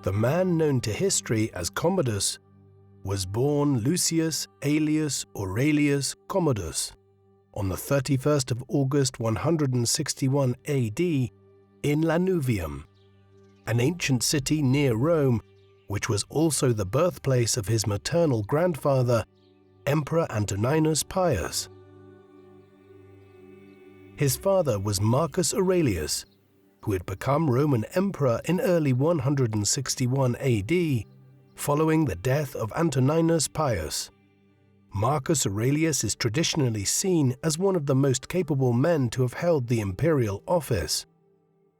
The man known to history as Commodus was born Lucius Aelius Aurelius Commodus on the 31st of August 161 AD in Lanuvium, an ancient city near Rome, which was also the birthplace of his maternal grandfather, Emperor Antoninus Pius. His father was Marcus Aurelius, who had become Roman emperor in early 161 AD, following the death of Antoninus Pius. Marcus Aurelius is traditionally seen as one of the most capable men to have held the imperial office.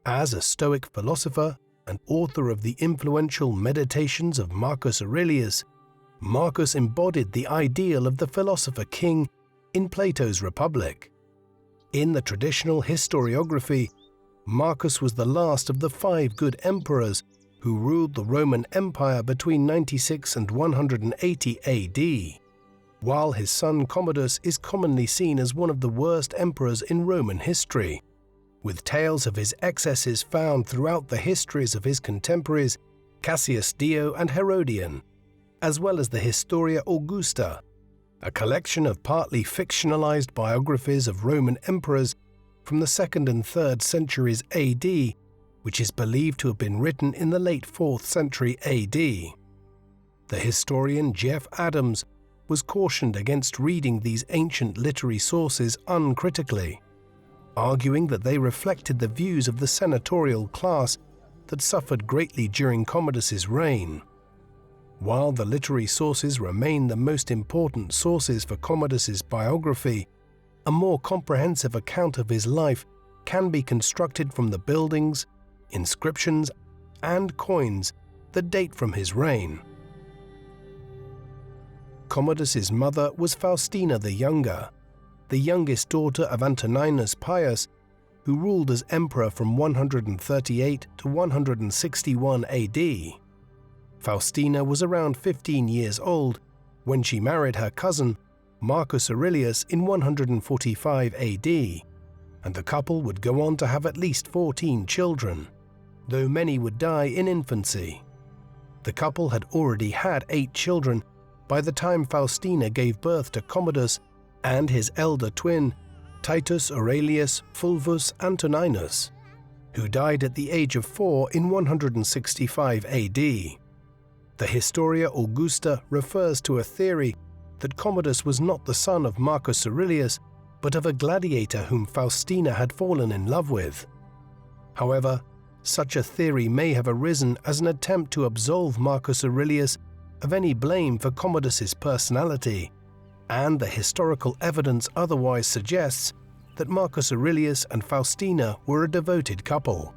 As a Stoic philosopher and author of the influential Meditations of Marcus Aurelius, Marcus embodied the ideal of the philosopher king in Plato's Republic. In the traditional historiography, Marcus was the last of the 5 good emperors who ruled the Roman Empire between 96 and 180 AD, while his son Commodus is commonly seen as one of the worst emperors in Roman history, with tales of his excesses found throughout the histories of his contemporaries Cassius Dio and Herodian, as well as the Historia Augusta, a collection of partly fictionalized biographies of Roman emperors from the 2nd and 3rd centuries AD, which is believed to have been written in the late 4th century AD. The historian Jeff Adams was cautioned against reading these ancient literary sources uncritically, arguing that they reflected the views of the senatorial class that suffered greatly during Commodus's reign. While the literary sources remain the most important sources for Commodus's biography, a more comprehensive account of his life can be constructed from the buildings, inscriptions, and coins that date from his reign. Commodus's mother was Faustina the Younger, the youngest daughter of Antoninus Pius, who ruled as emperor from 138 to 161 AD. Faustina was around 15 years old when she married her cousin, Marcus Aurelius, in 145 AD, and the couple would go on to have at least 14 children, though many would die in infancy. The couple had already had 8 children by the time Faustina gave birth to Commodus and his elder twin, Titus Aurelius Fulvus Antoninus, who died at the age of 4 in 165 AD. The Historia Augusta refers to a theory that Commodus was not the son of Marcus Aurelius, but of a gladiator whom Faustina had fallen in love with. However, such a theory may have arisen as an attempt to absolve Marcus Aurelius of any blame for Commodus's personality, and the historical evidence otherwise suggests that Marcus Aurelius and Faustina were a devoted couple.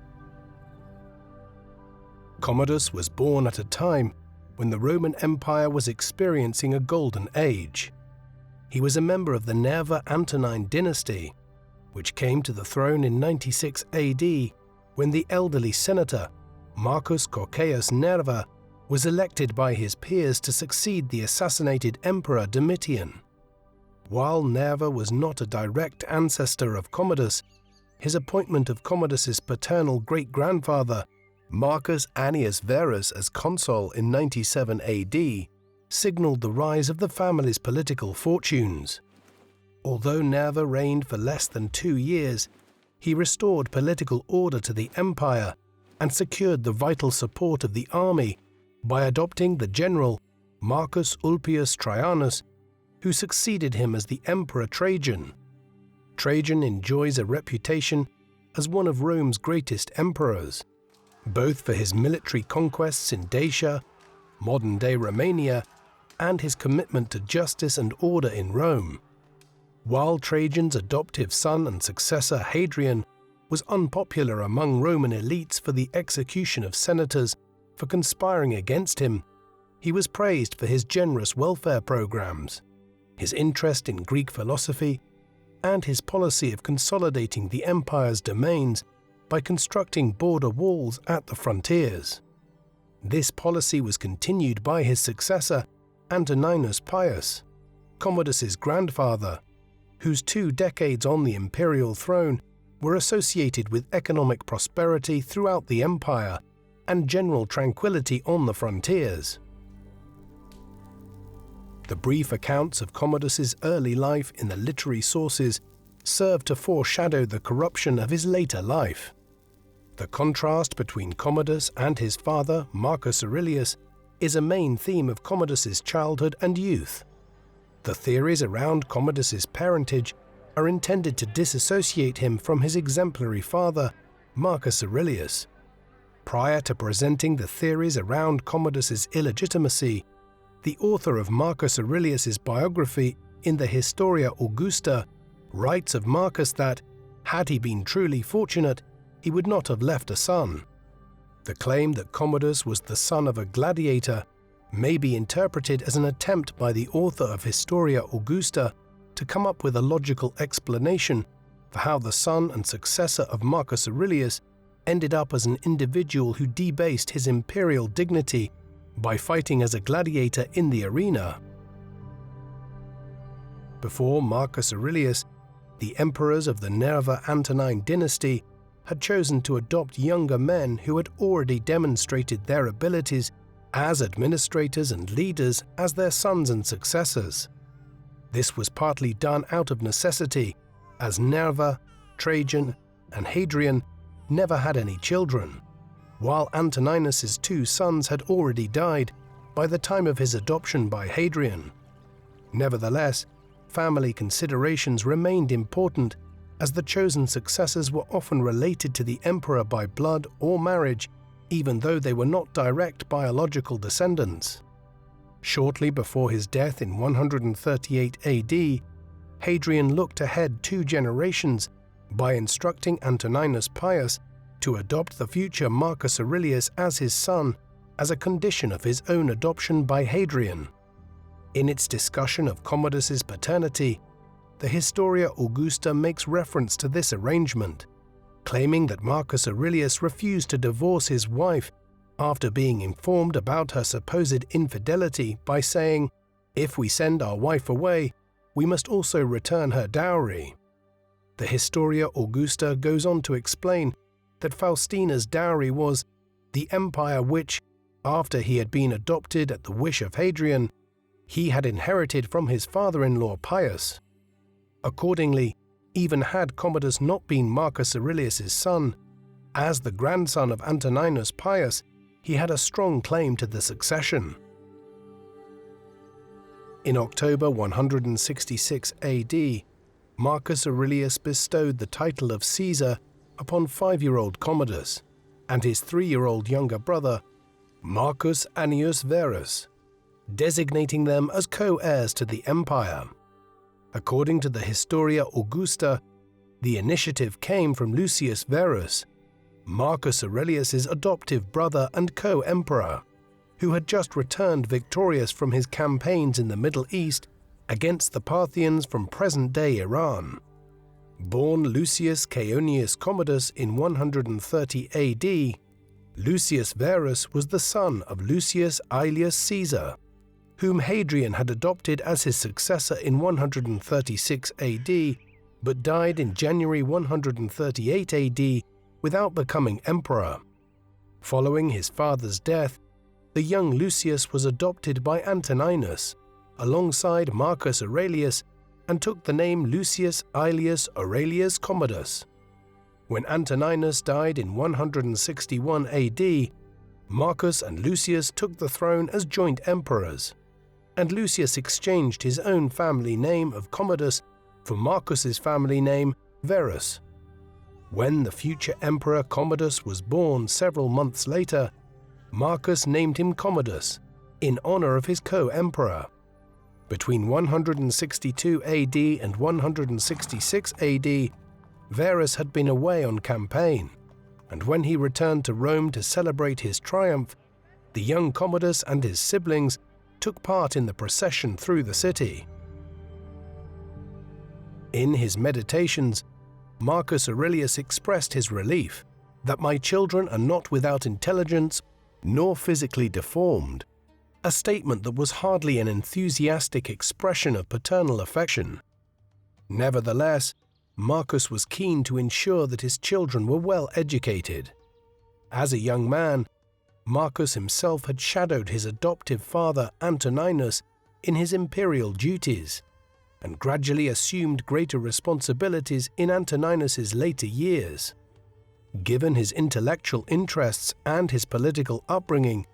Commodus was born at a time when the Roman Empire was experiencing a golden age. He was a member of the Nerva-Antonine dynasty, which came to the throne in 96 AD when the elderly senator, Marcus Cocceius Nerva, was elected by his peers to succeed the assassinated Emperor Domitian. While Nerva was not a direct ancestor of Commodus, his appointment of Commodus's paternal great-grandfather, Marcus Annius Verus, as consul in 97 AD, signaled the rise of the family's political fortunes. Although Nerva reigned for less than 2 years, he restored political order to the empire and secured the vital support of the army by adopting the general Marcus Ulpius Traianus, who succeeded him as the Emperor Trajan. Trajan enjoys a reputation as one of Rome's greatest emperors, both for his military conquests in Dacia, modern-day Romania, and his commitment to justice and order in Rome. While Trajan's adoptive son and successor Hadrian was unpopular among Roman elites for the execution of senators for conspiring against him, he was praised for his generous welfare programs, his interest in Greek philosophy, and his policy of consolidating the empire's domains by constructing border walls at the frontiers. This policy was continued by his successor, Antoninus Pius, Commodus's grandfather, whose 2 decades on the imperial throne were associated with economic prosperity throughout the empire and general tranquility on the frontiers. The brief accounts of Commodus's early life in the literary sources serve to foreshadow the corruption of his later life. The contrast between Commodus and his father, Marcus Aurelius, is a main theme of Commodus's childhood and youth. The theories around Commodus's parentage are intended to disassociate him from his exemplary father, Marcus Aurelius. Prior to presenting the theories around Commodus's illegitimacy, the author of Marcus Aurelius's biography in the Historia Augusta writes of Marcus that, had he been truly fortunate, he would not have left a son. The claim that Commodus was the son of a gladiator may be interpreted as an attempt by the author of Historia Augusta to come up with a logical explanation for how the son and successor of Marcus Aurelius ended up as an individual who debased his imperial dignity by fighting as a gladiator in the arena. Before Marcus Aurelius, the emperors of the Nerva-Antonine dynasty had chosen to adopt younger men who had already demonstrated their abilities as administrators and leaders as their sons and successors. This was partly done out of necessity, as Nerva, Trajan, and Hadrian never had any children, while Antoninus's two sons had already died by the time of his adoption by Hadrian. Nevertheless, family considerations remained important, as the chosen successors were often related to the emperor by blood or marriage, even though they were not direct biological descendants. Shortly before his death in 138 AD, Hadrian looked ahead 2 generations by instructing Antoninus Pius to adopt the future Marcus Aurelius as his son as a condition of his own adoption by Hadrian. In its discussion of Commodus's paternity, the Historia Augusta makes reference to this arrangement, claiming that Marcus Aurelius refused to divorce his wife after being informed about her supposed infidelity by saying, "If we send our wife away, we must also return her dowry." The Historia Augusta goes on to explain that Faustina's dowry was the empire which, after he had been adopted at the wish of Hadrian, he had inherited from his father-in-law Pius. Accordingly, even had Commodus not been Marcus Aurelius's son, as the grandson of Antoninus Pius, he had a strong claim to the succession. In October 166 AD, Marcus Aurelius bestowed the title of Caesar upon 5-year-old Commodus and his 3-year-old younger brother, Marcus Annius Verus, designating them as co-heirs to the empire. According to the Historia Augusta, the initiative came from Lucius Verus, Marcus Aurelius's adoptive brother and co-emperor, who had just returned victorious from his campaigns in the Middle East against the Parthians from present-day Iran. Born Lucius Aelius Commodus in 130 AD, Lucius Verus was the son of Lucius Aelius Caesar, whom Hadrian had adopted as his successor in 136 AD, but died in January 138 AD without becoming emperor. Following his father's death, the young Lucius was adopted by Antoninus, alongside Marcus Aurelius, and took the name Lucius Aelius Aurelius Commodus. When Antoninus died in 161 AD, Marcus and Lucius took the throne as joint emperors, and Lucius exchanged his own family name of Commodus for Marcus's family name Verus. When the future emperor Commodus was born several months later, Marcus named him Commodus, in honor of his co-emperor. Between 162 AD and 166 AD, Verus had been away on campaign, and when he returned to Rome to celebrate his triumph, the young Commodus and his siblings took part in the procession through the city. In his meditations, Marcus Aurelius expressed his relief that "my children are not without intelligence nor physically deformed," a statement that was hardly an enthusiastic expression of paternal affection. Nevertheless, Marcus was keen to ensure that his children were well educated. As a young man, Marcus himself had shadowed his adoptive father Antoninus in his imperial duties, and gradually assumed greater responsibilities in Antoninus's later years. Given his intellectual interests and his political upbringing,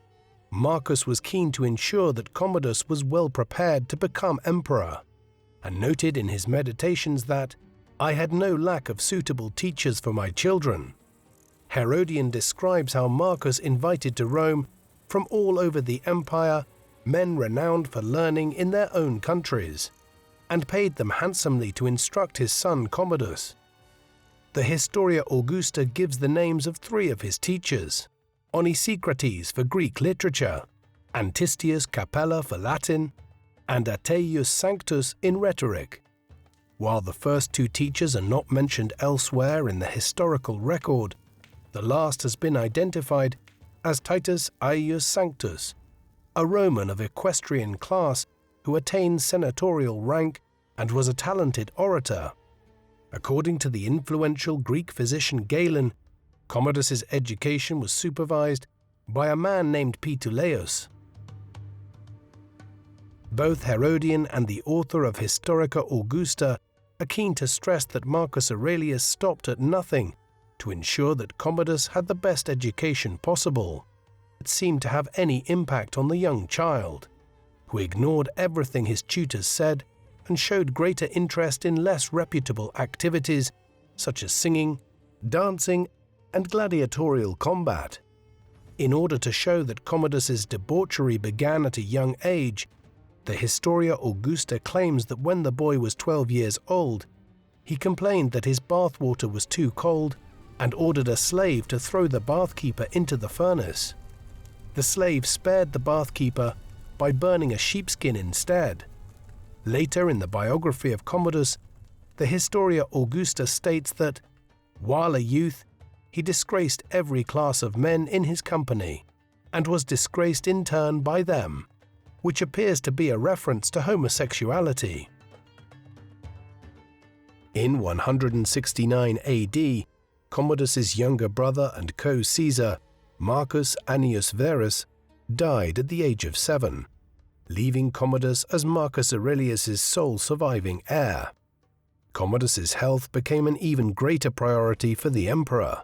Marcus was keen to ensure that Commodus was well prepared to become emperor, and noted in his meditations that, "I had no lack of suitable teachers for my children." Herodian describes how Marcus invited to Rome, from all over the empire, men renowned for learning in their own countries, and paid them handsomely to instruct his son Commodus. The Historia Augusta gives the names of 3 of his teachers: Onesicrates for Greek literature, Antistius Capella for Latin, and Ateius Sanctus in rhetoric. While the first 2 teachers are not mentioned elsewhere in the historical record, the last has been identified as Titus Aelius Sanctus, a Roman of equestrian class who attained senatorial rank and was a talented orator. According to the influential Greek physician Galen, Commodus's education was supervised by a man named Petulaeus. Both Herodian and the author of Historica Augusta are keen to stress that Marcus Aurelius stopped at nothing to ensure that Commodus had the best education possible. It seemed to have any impact on the young child, who ignored everything his tutors said and showed greater interest in less reputable activities such as singing, dancing, and gladiatorial combat. In order to show that Commodus's debauchery began at a young age, the Historia Augusta claims that when the boy was 12 years old, he complained that his bathwater was too cold and ordered a slave to throw the bathkeeper into the furnace. The slave spared the bathkeeper by burning a sheepskin instead. Later in the biography of Commodus, the Historia Augusta states that, while a youth, he disgraced every class of men in his company, and was disgraced in turn by them, which appears to be a reference to homosexuality. In 169 AD, Commodus's younger brother and co-Caesar, Marcus Annius Verus, died at the age of 7, leaving Commodus as Marcus Aurelius's sole surviving heir. Commodus's health became an even greater priority for the emperor,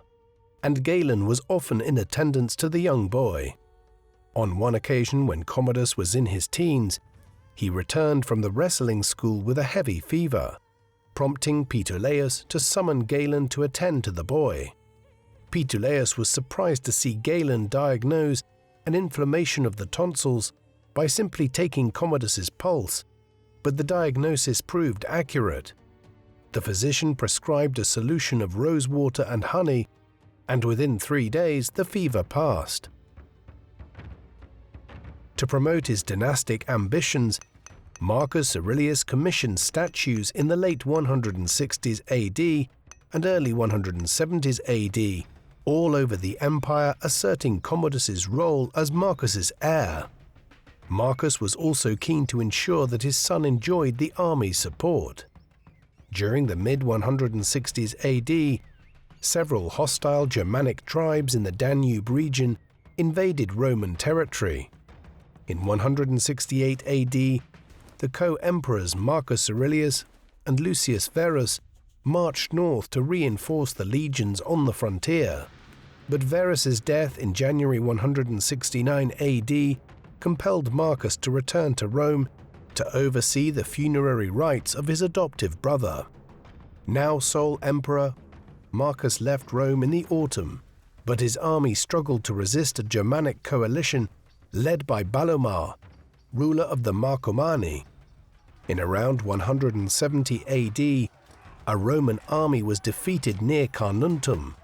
and Galen was often in attendance to the young boy. On one occasion when Commodus was in his teens, he returned from the wrestling school with a heavy fever, prompting Petulaeus to summon Galen to attend to the boy. Petulaeus was surprised to see Galen diagnose an inflammation of the tonsils by simply taking Commodus's pulse, but the diagnosis proved accurate. The physician prescribed a solution of rosewater and honey, and within 3 days the fever passed. To promote his dynastic ambitions, Marcus Aurelius commissioned statues in the late 160s AD and early 170s AD all over the empire, asserting Commodus's role as Marcus's heir. Marcus was also keen to ensure that his son enjoyed the army's support. During the mid-160s AD, several hostile Germanic tribes in the Danube region invaded Roman territory. In 168 AD, the co-emperors Marcus Aurelius and Lucius Verus marched north to reinforce the legions on the frontier, but Verus's death in January 169 AD compelled Marcus to return to Rome to oversee the funerary rites of his adoptive brother. Now sole emperor, Marcus left Rome in the autumn, but his army struggled to resist a Germanic coalition led by Balomar, ruler of the Marcomanni. In around 170 AD, a Roman army was defeated near Carnuntum,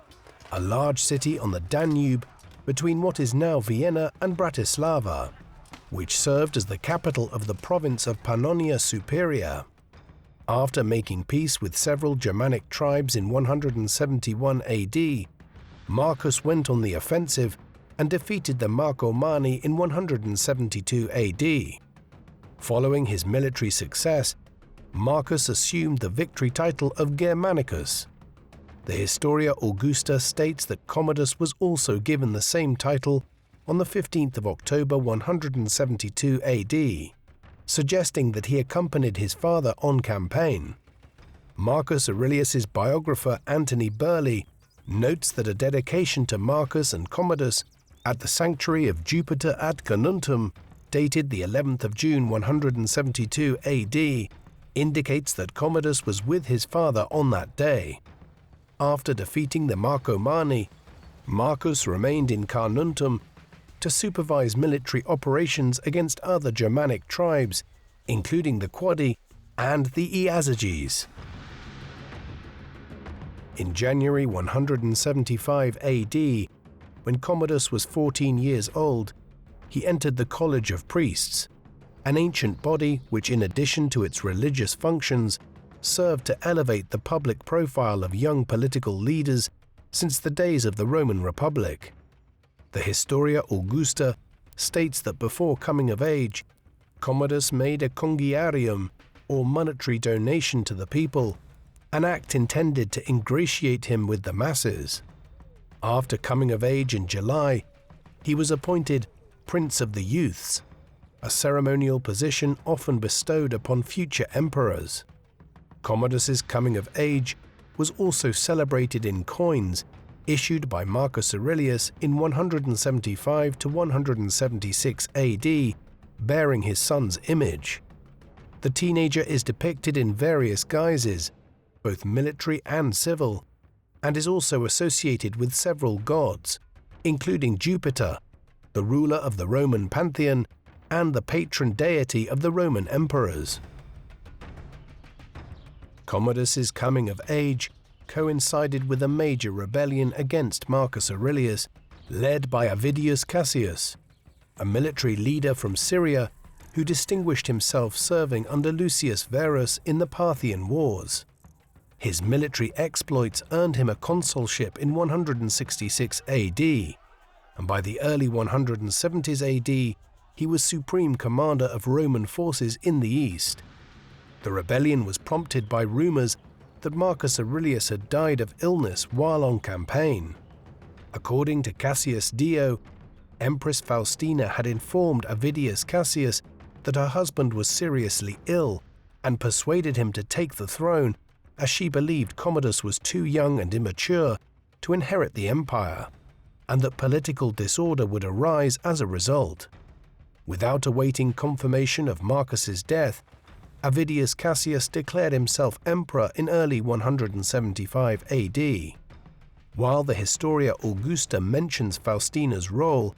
a large city on the Danube between what is now Vienna and Bratislava, which served as the capital of the province of Pannonia Superior. After making peace with several Germanic tribes in 171 AD, Marcus went on the offensive and defeated the Marcomanni in 172 AD. Following his military success, Marcus assumed the victory title of Germanicus. The Historia Augusta states that Commodus was also given the same title on the 15th of October 172 AD, suggesting that he accompanied his father on campaign. Marcus Aurelius's biographer Antony Burley notes that a dedication to Marcus and Commodus at the sanctuary of Jupiter ad Carnuntum, dated the 11th of June 172 AD, indicates that Commodus was with his father on that day. After defeating the Marcomanni, Marcus remained in Carnuntum to supervise military operations against other Germanic tribes, including the Quadi and the Iazyges. In January 175 AD, when Commodus was 14 years old, he entered the College of Priests, an ancient body which, in addition to its religious functions, served to elevate the public profile of young political leaders since the days of the Roman Republic. The Historia Augusta states that before coming of age, Commodus made a congiarium, or monetary donation to the people, an act intended to ingratiate him with the masses. After coming of age in July, he was appointed Prince of the Youths, a ceremonial position often bestowed upon future emperors. Commodus's coming of age was also celebrated in coins issued by Marcus Aurelius in 175 to 176 AD, bearing his son's image. The teenager is depicted in various guises, both military and civil, and is also associated with several gods, including Jupiter, the ruler of the Roman pantheon and the patron deity of the Roman emperors. Commodus's coming of age coincided with a major rebellion against Marcus Aurelius, led by Avidius Cassius, a military leader from Syria who distinguished himself serving under Lucius Verus in the Parthian Wars. His military exploits earned him a consulship in 166 AD, and by the early 170s AD, he was supreme commander of Roman forces in the East. The rebellion was prompted by rumors that Marcus Aurelius had died of illness while on campaign. According to Cassius Dio, Empress Faustina had informed Avidius Cassius that her husband was seriously ill and persuaded him to take the throne, as she believed Commodus was too young and immature to inherit the empire, and that political disorder would arise as a result. Without awaiting confirmation of Marcus's death, Avidius Cassius declared himself emperor in early 175 AD. While the Historia Augusta mentions Faustina's role,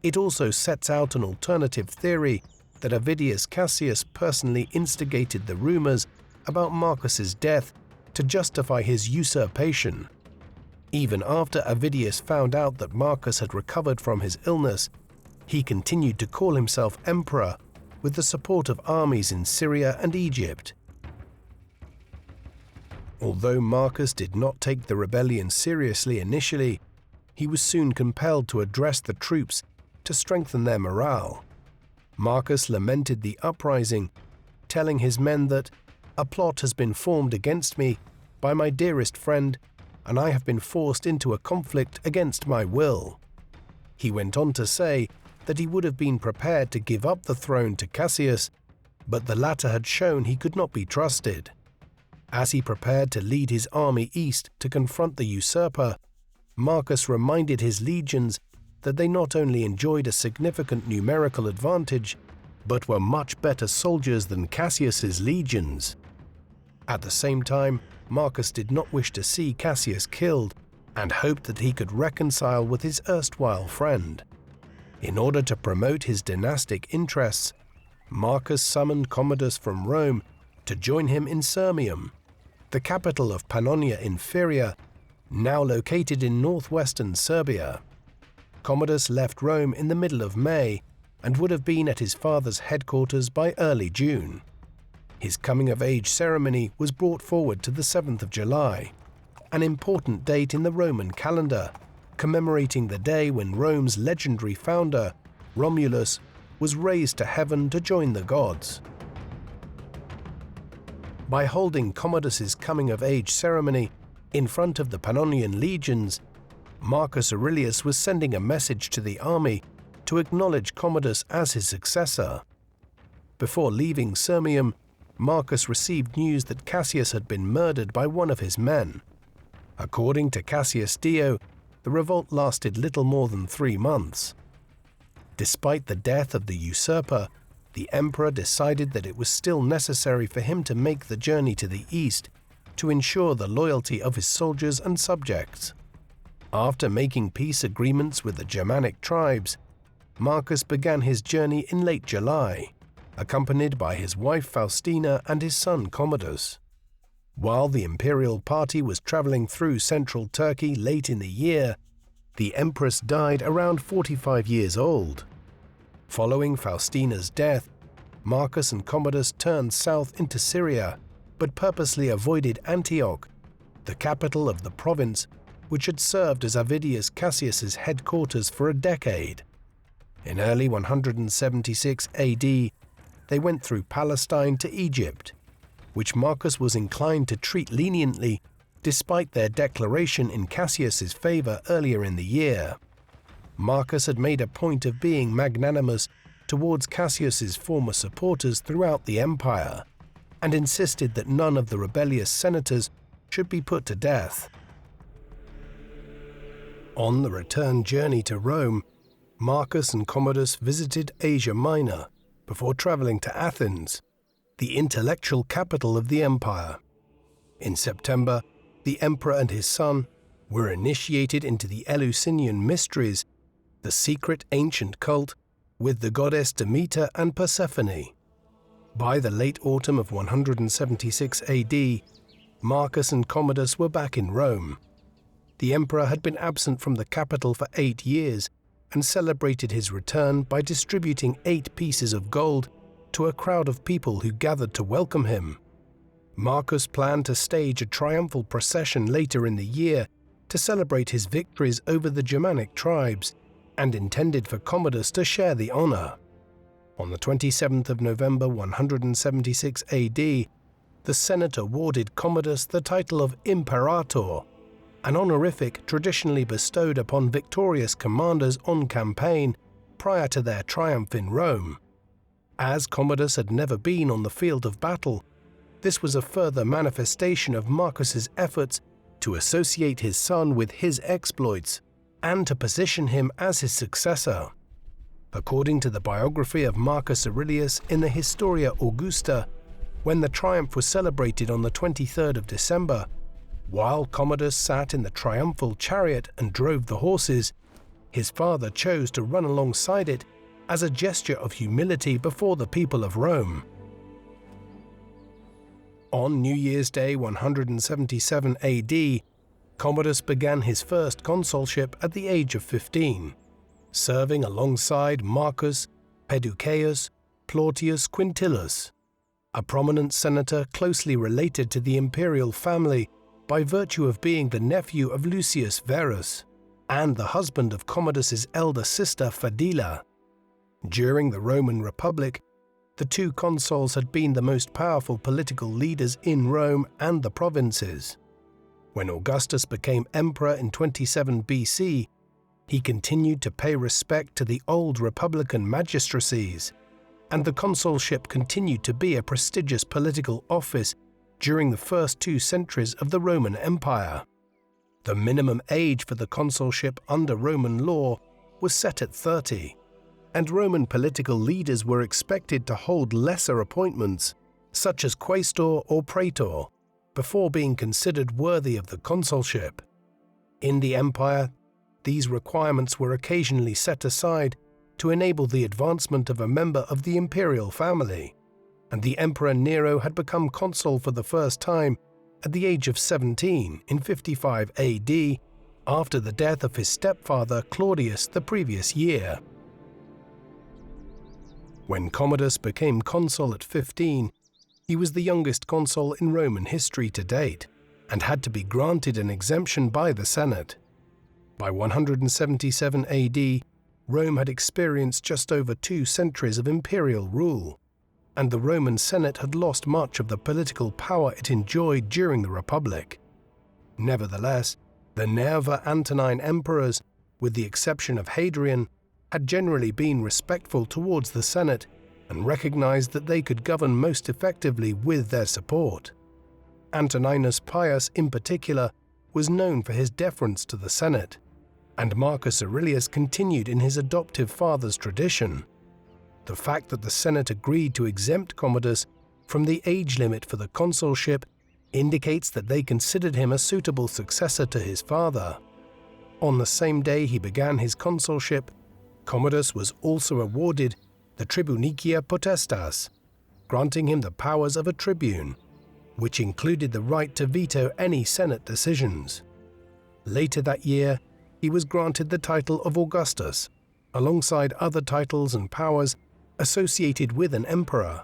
it also sets out an alternative theory that Avidius Cassius personally instigated the rumors about Marcus's death to justify his usurpation. Even after Avidius found out that Marcus had recovered from his illness, he continued to call himself emperor with the support of armies in Syria and Egypt. Although Marcus did not take the rebellion seriously initially, he was soon compelled to address the troops to strengthen their morale. Marcus lamented the uprising, telling his men that "a plot has been formed against me by my dearest friend, and I have been forced into a conflict against my will." He went on to say that he would have been prepared to give up the throne to Cassius, but the latter had shown he could not be trusted. As he prepared to lead his army east to confront the usurper, Marcus reminded his legions that they not only enjoyed a significant numerical advantage, but were much better soldiers than Cassius's legions. At the same time, Marcus did not wish to see Cassius killed and hoped that he could reconcile with his erstwhile friend. In order to promote his dynastic interests, Marcus summoned Commodus from Rome to join him in Sirmium, the capital of Pannonia Inferior, now located in northwestern Serbia. Commodus left Rome in the middle of May and would have been at his father's headquarters by early June. His coming-of-age ceremony was brought forward to the 7th of July, an important date in the Roman calendar, commemorating the day when Rome's legendary founder, Romulus, was raised to heaven to join the gods. By holding Commodus's coming-of-age ceremony in front of the Pannonian legions, Marcus Aurelius was sending a message to the army to acknowledge Commodus as his successor. Before leaving Sirmium, Marcus received news that Cassius had been murdered by one of his men. According to Cassius Dio, the revolt lasted little more than 3 months. Despite the death of the usurper, the emperor decided that it was still necessary for him to make the journey to the east to ensure the loyalty of his soldiers and subjects. After making peace agreements with the Germanic tribes, Marcus began his journey in late July, accompanied by his wife Faustina and his son Commodus. While the imperial party was traveling through central Turkey late in the year, the empress died around 45 years old. Following Faustina's death, Marcus and Commodus turned south into Syria, but purposely avoided Antioch, the capital of the province, which had served as Avidius Cassius's headquarters for a decade. In early 176 AD, they went through Palestine to Egypt, which Marcus was inclined to treat leniently despite their declaration in Cassius's favor earlier in the year. Marcus had made a point of being magnanimous towards Cassius's former supporters throughout the empire, and insisted that none of the rebellious senators should be put to death. On the return journey to Rome, Marcus and Commodus visited Asia Minor before traveling to Athens, the intellectual capital of the empire. In September, the emperor and his son were initiated into the Eleusinian Mysteries, the secret ancient cult with the goddess Demeter and Persephone. By the late autumn of 176 AD, Marcus and Commodus were back in Rome. The emperor had been absent from the capital for 8 years and celebrated his return by distributing 8 pieces of gold to a crowd of people who gathered to welcome him. Marcus planned to stage a triumphal procession later in the year to celebrate his victories over the Germanic tribes, and intended for Commodus to share the honor. On the 27th of November 176 AD, the Senate awarded Commodus the title of Imperator, an honorific traditionally bestowed upon victorious commanders on campaign prior to their triumph in Rome. As Commodus had never been on the field of battle, this was a further manifestation of Marcus's efforts to associate his son with his exploits and to position him as his successor. According to the biography of Marcus Aurelius in the Historia Augusta, when the triumph was celebrated on the 23rd of December, while Commodus sat in the triumphal chariot and drove the horses, his father chose to run alongside it as a gesture of humility before the people of Rome. On New Year's Day 177 AD, Commodus began his first consulship at the age of 15, serving alongside Marcus Peducaeus Plautius Quintillus, a prominent senator closely related to the imperial family by virtue of being the nephew of Lucius Verus and the husband of Commodus's elder sister Fadila. During the Roman Republic, the 2 consuls had been the most powerful political leaders in Rome and the provinces. When Augustus became emperor in 27 BC, he continued to pay respect to the old republican magistracies, and the consulship continued to be a prestigious political office during the first 2 centuries of the Roman Empire. The minimum age for the consulship under Roman law was set at 30, and Roman political leaders were expected to hold lesser appointments, such as quaestor or praetor, before being considered worthy of the consulship. In the empire, these requirements were occasionally set aside to enable the advancement of a member of the imperial family, and the Emperor Nero had become consul for the first time at the age of 17 in 55 AD, after the death of his stepfather Claudius the previous year. When Commodus became consul at 15, he was the youngest consul in Roman history to date, and had to be granted an exemption by the Senate. By 177 AD, Rome had experienced just over 2 centuries of imperial rule, and the Roman Senate had lost much of the political power it enjoyed during the Republic. Nevertheless, the Nerva-Antonine emperors, with the exception of Hadrian, had generally been respectful towards the Senate and recognized that they could govern most effectively with their support. Antoninus Pius, in particular, was known for his deference to the Senate, and Marcus Aurelius continued in his adoptive father's tradition. The fact that the Senate agreed to exempt Commodus from the age limit for the consulship indicates that they considered him a suitable successor to his father. On the same day he began his consulship, Commodus was also awarded the Tribunicia Potestas, granting him the powers of a tribune, which included the right to veto any Senate decisions. Later that year, he was granted the title of Augustus, alongside other titles and powers associated with an emperor.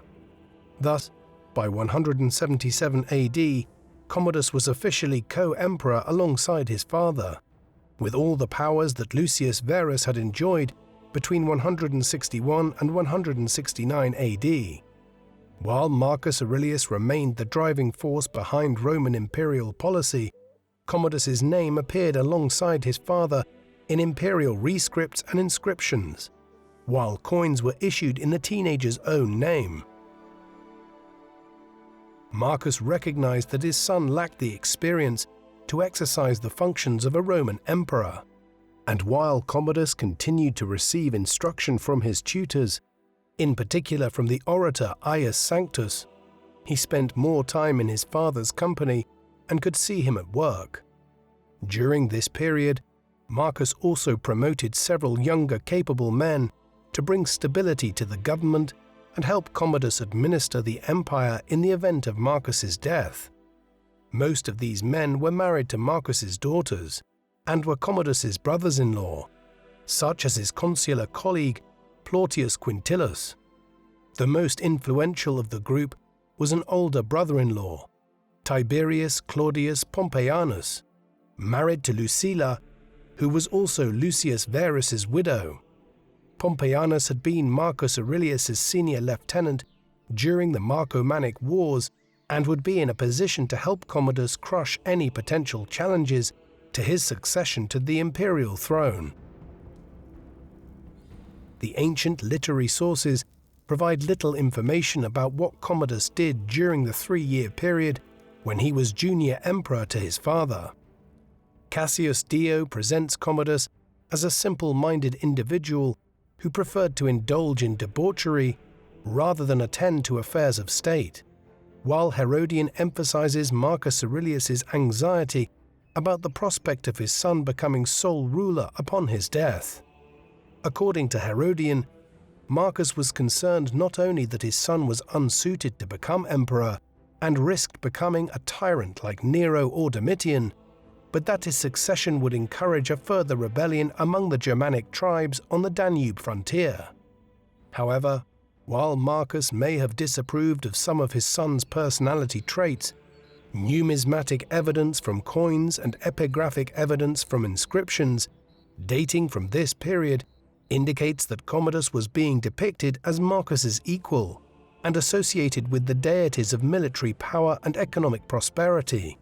Thus, by 177 AD, Commodus was officially co-emperor alongside his father, with all the powers that Lucius Verus had enjoyed between 161 and 169 AD. While Marcus Aurelius remained the driving force behind Roman imperial policy, Commodus's name appeared alongside his father in imperial rescripts and inscriptions, while coins were issued in the teenager's own name. Marcus recognized that his son lacked the experience to exercise the functions of a Roman emperor, and while Commodus continued to receive instruction from his tutors, in particular from the orator Ius Sanctus, he spent more time in his father's company and could see him at work. During this period, Marcus also promoted several younger capable men to bring stability to the government and help Commodus administer the empire in the event of Marcus's death. Most of these men were married to Marcus's daughters and were Commodus's brothers-in-law, such as his consular colleague Plautius Quintillus. The most influential of the group was an older brother-in-law, Tiberius Claudius Pompeianus, married to Lucilla, who was also Lucius Verus's widow. Pompeianus had been Marcus Aurelius's senior lieutenant during the Marcomannic Wars and would be in a position to help Commodus crush any potential challenges to his succession to the imperial throne. The ancient literary sources provide little information about what Commodus did during the 3-year period when he was junior emperor to his father. Cassius Dio presents Commodus as a simple-minded individual who preferred to indulge in debauchery rather than attend to affairs of state, while Herodian emphasizes Marcus Aurelius's anxiety about the prospect of his son becoming sole ruler upon his death. According to Herodian, Marcus was concerned not only that his son was unsuited to become emperor and risked becoming a tyrant like Nero or Domitian, but that his succession would encourage a further rebellion among the Germanic tribes on the Danube frontier. However, while Marcus may have disapproved of some of his son's personality traits, numismatic evidence from coins and epigraphic evidence from inscriptions dating from this period indicates that Commodus was being depicted as Marcus's equal and associated with the deities of military power and economic prosperity,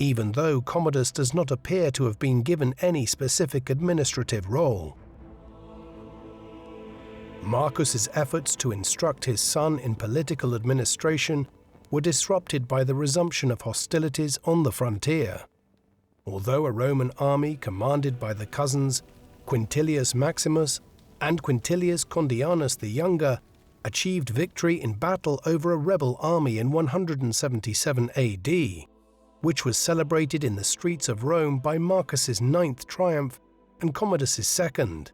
even though Commodus does not appear to have been given any specific administrative role. Marcus's efforts to instruct his son in political administration were disrupted by the resumption of hostilities on the frontier. Although a Roman army commanded by the cousins Quintilius Maximus and Quintilius Condianus the Younger achieved victory in battle over a rebel army in 177 AD, which was celebrated in the streets of Rome by Marcus's 9th triumph and Commodus's 2nd.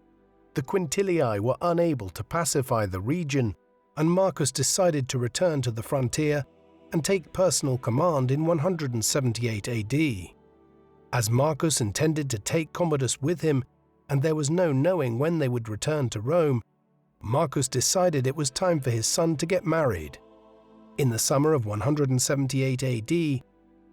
The Quintilii were unable to pacify the region, and Marcus decided to return to the frontier and take personal command in 178 AD. As Marcus intended to take Commodus with him, and there was no knowing when they would return to Rome, Marcus decided it was time for his son to get married. In the summer of 178 AD, the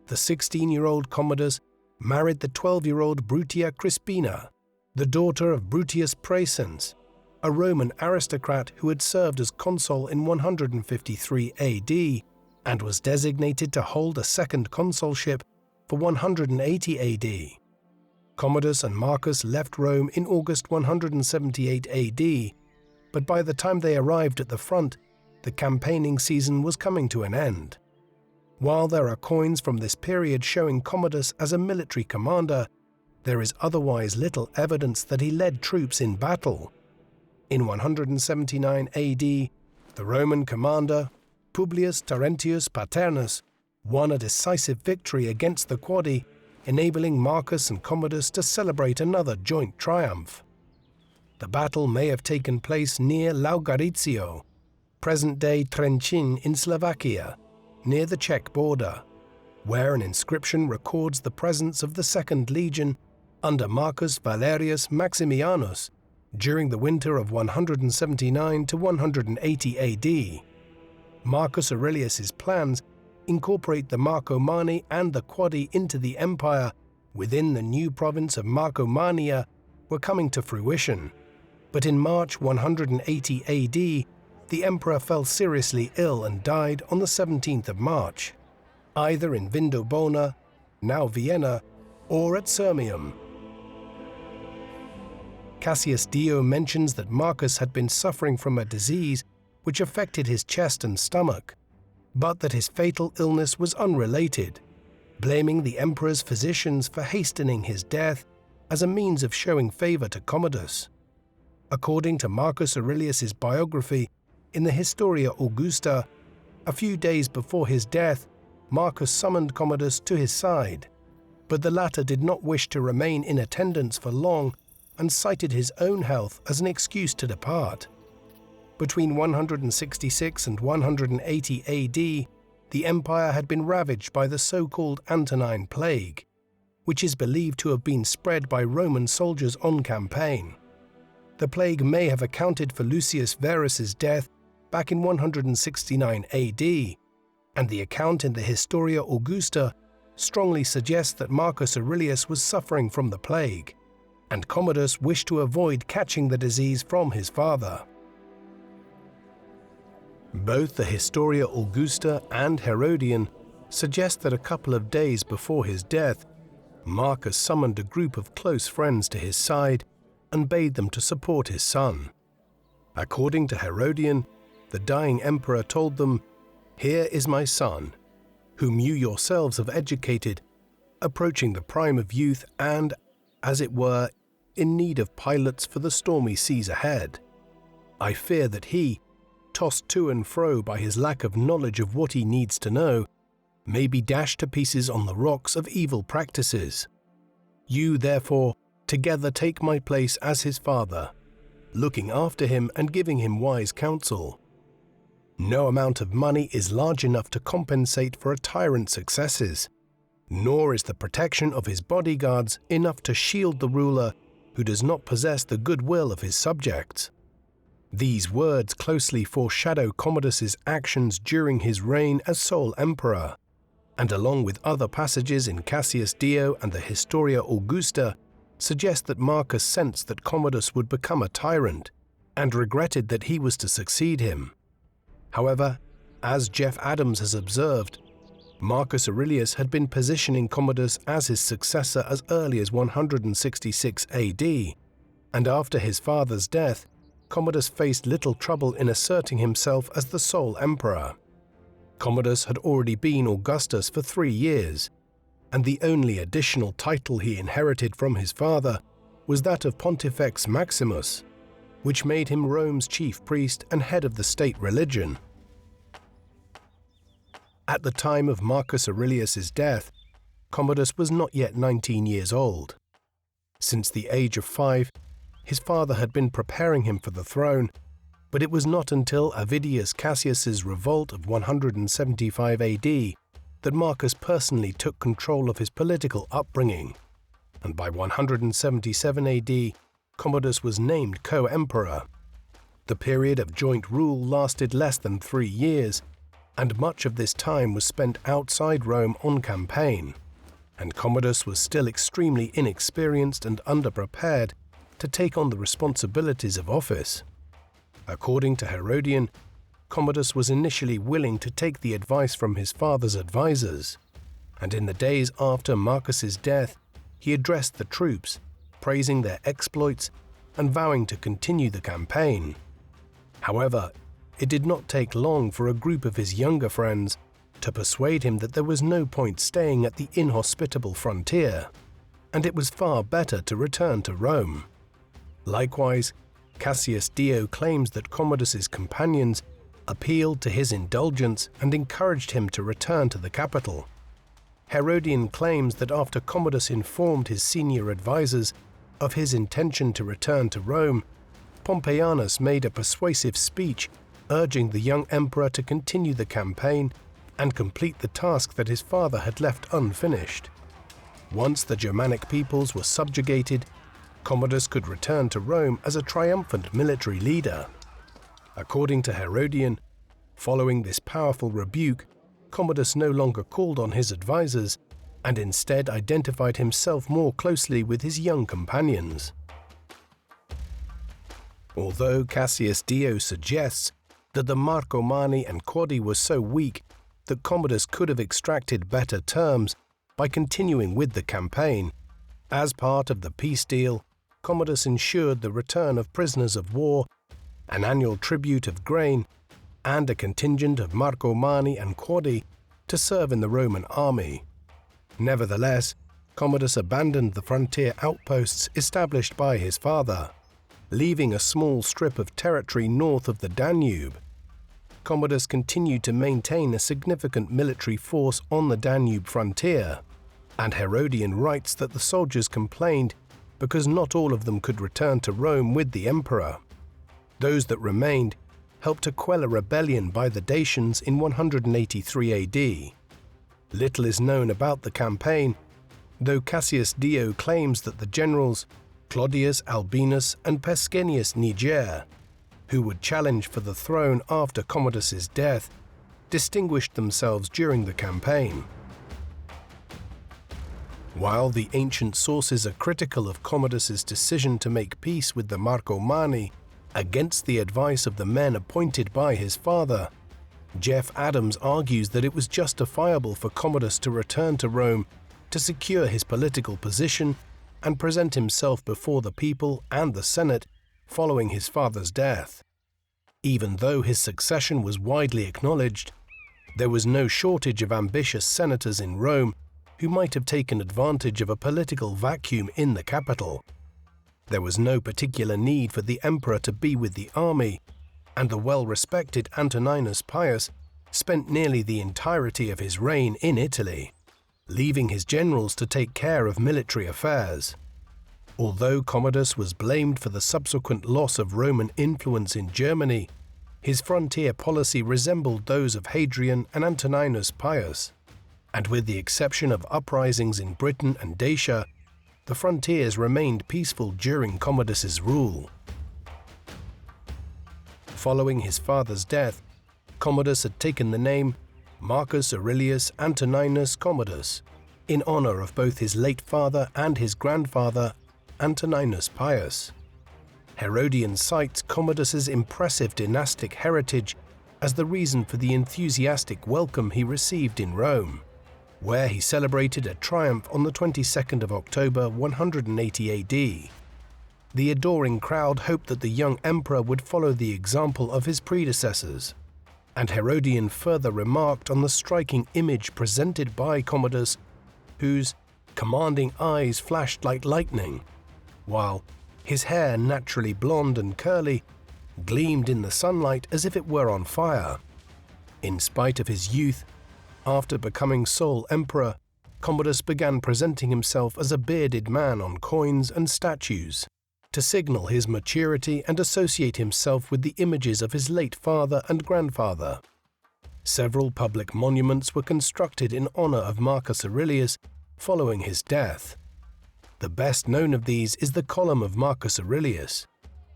16-year-old Commodus married the 12-year-old Brutia Crispina, the daughter of Brutius Praesens, a Roman aristocrat who had served as consul in 153 AD and was designated to hold a second consulship for 180 AD. Commodus and Marcus left Rome in August 178 AD, but by the time they arrived at the front, the campaigning season was coming to an end. While there are coins from this period showing Commodus as a military commander, there is otherwise little evidence that he led troops in battle. In 179 AD, the Roman commander, Publius Terentius Paternus, won a decisive victory against the Quadi, enabling Marcus and Commodus to celebrate another joint triumph. The battle may have taken place near Laugarizio, present-day Trenčín in Slovakia, near the Czech border, where an inscription records the presence of the Second Legion under Marcus Valerius Maximianus during the winter of 179 to 180 AD. Marcus Aurelius's plans incorporate the Marcomanni and the Quadi into the empire within the new province of Marcomania were coming to fruition. But in March 180 AD, the emperor fell seriously ill and died on the 17th of March, either in Vindobona, now Vienna, or at Sirmium. Cassius Dio mentions that Marcus had been suffering from a disease which affected his chest and stomach, but that his fatal illness was unrelated, blaming the emperor's physicians for hastening his death as a means of showing favor to Commodus. According to Marcus Aurelius's biography in the Historia Augusta, a few days before his death, Marcus summoned Commodus to his side, but the latter did not wish to remain in attendance for long and cited his own health as an excuse to depart. Between 166 and 180 AD, the empire had been ravaged by the so-called Antonine plague, which is believed to have been spread by Roman soldiers on campaign. The plague may have accounted for Lucius Verus's death back in 169 AD, and the account in the Historia Augusta strongly suggests that Marcus Aurelius was suffering from the plague, and Commodus wished to avoid catching the disease from his father. Both the Historia Augusta and Herodian suggest that a couple of days before his death, Marcus summoned a group of close friends to his side and bade them to support his son. According to Herodian, the dying emperor told them, "Here is my son, whom you yourselves have educated, approaching the prime of youth and, as it were, in need of pilots for the stormy seas ahead. I fear that he, tossed to and fro by his lack of knowledge of what he needs to know, may be dashed to pieces on the rocks of evil practices. You, therefore, together take my place as his father, looking after him and giving him wise counsel. No amount of money is large enough to compensate for a tyrant's excesses, nor is the protection of his bodyguards enough to shield the ruler who does not possess the goodwill of his subjects." These words closely foreshadow Commodus's actions during his reign as sole emperor, and along with other passages in Cassius Dio and the Historia Augusta, suggest that Marcus sensed that Commodus would become a tyrant, and regretted that he was to succeed him. However, as Jeff Adams has observed, Marcus Aurelius had been positioning Commodus as his successor as early as 166 AD, and after his father's death, Commodus faced little trouble in asserting himself as the sole emperor. Commodus had already been Augustus for 3 years, and the only additional title he inherited from his father was that of Pontifex Maximus, which made him Rome's chief priest and head of the state religion. At the time of Marcus Aurelius's death, Commodus was not yet 19 years old. Since the age of 5, his father had been preparing him for the throne, but it was not until Avidius Cassius's revolt of 175 AD that Marcus personally took control of his political upbringing, and by 177 AD, Commodus was named co-emperor. The period of joint rule lasted less than 3 years, and much of this time was spent outside Rome on campaign, and Commodus was still extremely inexperienced and underprepared to take on the responsibilities of office. According to Herodian, Commodus was initially willing to take the advice from his father's advisors, and in the days after Marcus's death, he addressed the troops, praising their exploits and vowing to continue the campaign. However, it did not take long for a group of his younger friends to persuade him that there was no point staying at the inhospitable frontier, and it was far better to return to Rome. Likewise, Cassius Dio claims that Commodus's companions appealed to his indulgence and encouraged him to return to the capital. Herodian claims that after Commodus informed his senior advisors of his intention to return to Rome, Pompeianus made a persuasive speech urging the young emperor to continue the campaign and complete the task that his father had left unfinished. Once the Germanic peoples were subjugated, Commodus could return to Rome as a triumphant military leader. According to Herodian, following this powerful rebuke, Commodus no longer called on his advisors and instead identified himself more closely with his young companions. Although Cassius Dio suggests that the Marcomanni and Quadi were so weak that Commodus could have extracted better terms by continuing with the campaign, as part of the peace deal, Commodus ensured the return of prisoners of war, an annual tribute of grain, and a contingent of Marcomanni and Quadi to serve in the Roman army. Nevertheless, Commodus abandoned the frontier outposts established by his father, leaving a small strip of territory north of the Danube. Commodus continued to maintain a significant military force on the Danube frontier, and Herodian writes that the soldiers complained because not all of them could return to Rome with the emperor. Those that remained helped to quell a rebellion by the Dacians in 183 AD. Little is known about the campaign, though Cassius Dio claims that the generals Clodius Albinus and Pescennius Niger, who would challenge for the throne after Commodus's death, distinguished themselves during the campaign. While the ancient sources are critical of Commodus's decision to make peace with the Marcomanni against the advice of the men appointed by his father, Jeff Adams argues that it was justifiable for Commodus to return to Rome to secure his political position and present himself before the people and the Senate following his father's death. Even though his succession was widely acknowledged, there was no shortage of ambitious senators in Rome who might have taken advantage of a political vacuum in the capital. There was no particular need for the emperor to be with the army, and the well-respected Antoninus Pius spent nearly the entirety of his reign in Italy, leaving his generals to take care of military affairs. Although Commodus was blamed for the subsequent loss of Roman influence in Germany, his frontier policy resembled those of Hadrian and Antoninus Pius, and with the exception of uprisings in Britain and Dacia, the frontiers remained peaceful during Commodus's rule. Following his father's death, Commodus had taken the name Marcus Aurelius Antoninus Commodus, in honor of both his late father and his grandfather, Antoninus Pius. Herodian cites Commodus's impressive dynastic heritage as the reason for the enthusiastic welcome he received in Rome, where he celebrated a triumph on the 22nd of October 180 AD. The adoring crowd hoped that the young emperor would follow the example of his predecessors, and Herodian further remarked on the striking image presented by Commodus, whose commanding eyes flashed like lightning, while his hair, naturally blonde and curly, gleamed in the sunlight as if it were on fire. In spite of his youth, after becoming sole emperor, Commodus began presenting himself as a bearded man on coins and statues, to signal his maturity and associate himself with the images of his late father and grandfather. Several public monuments were constructed in honor of Marcus Aurelius following his death. The best known of these is the Column of Marcus Aurelius,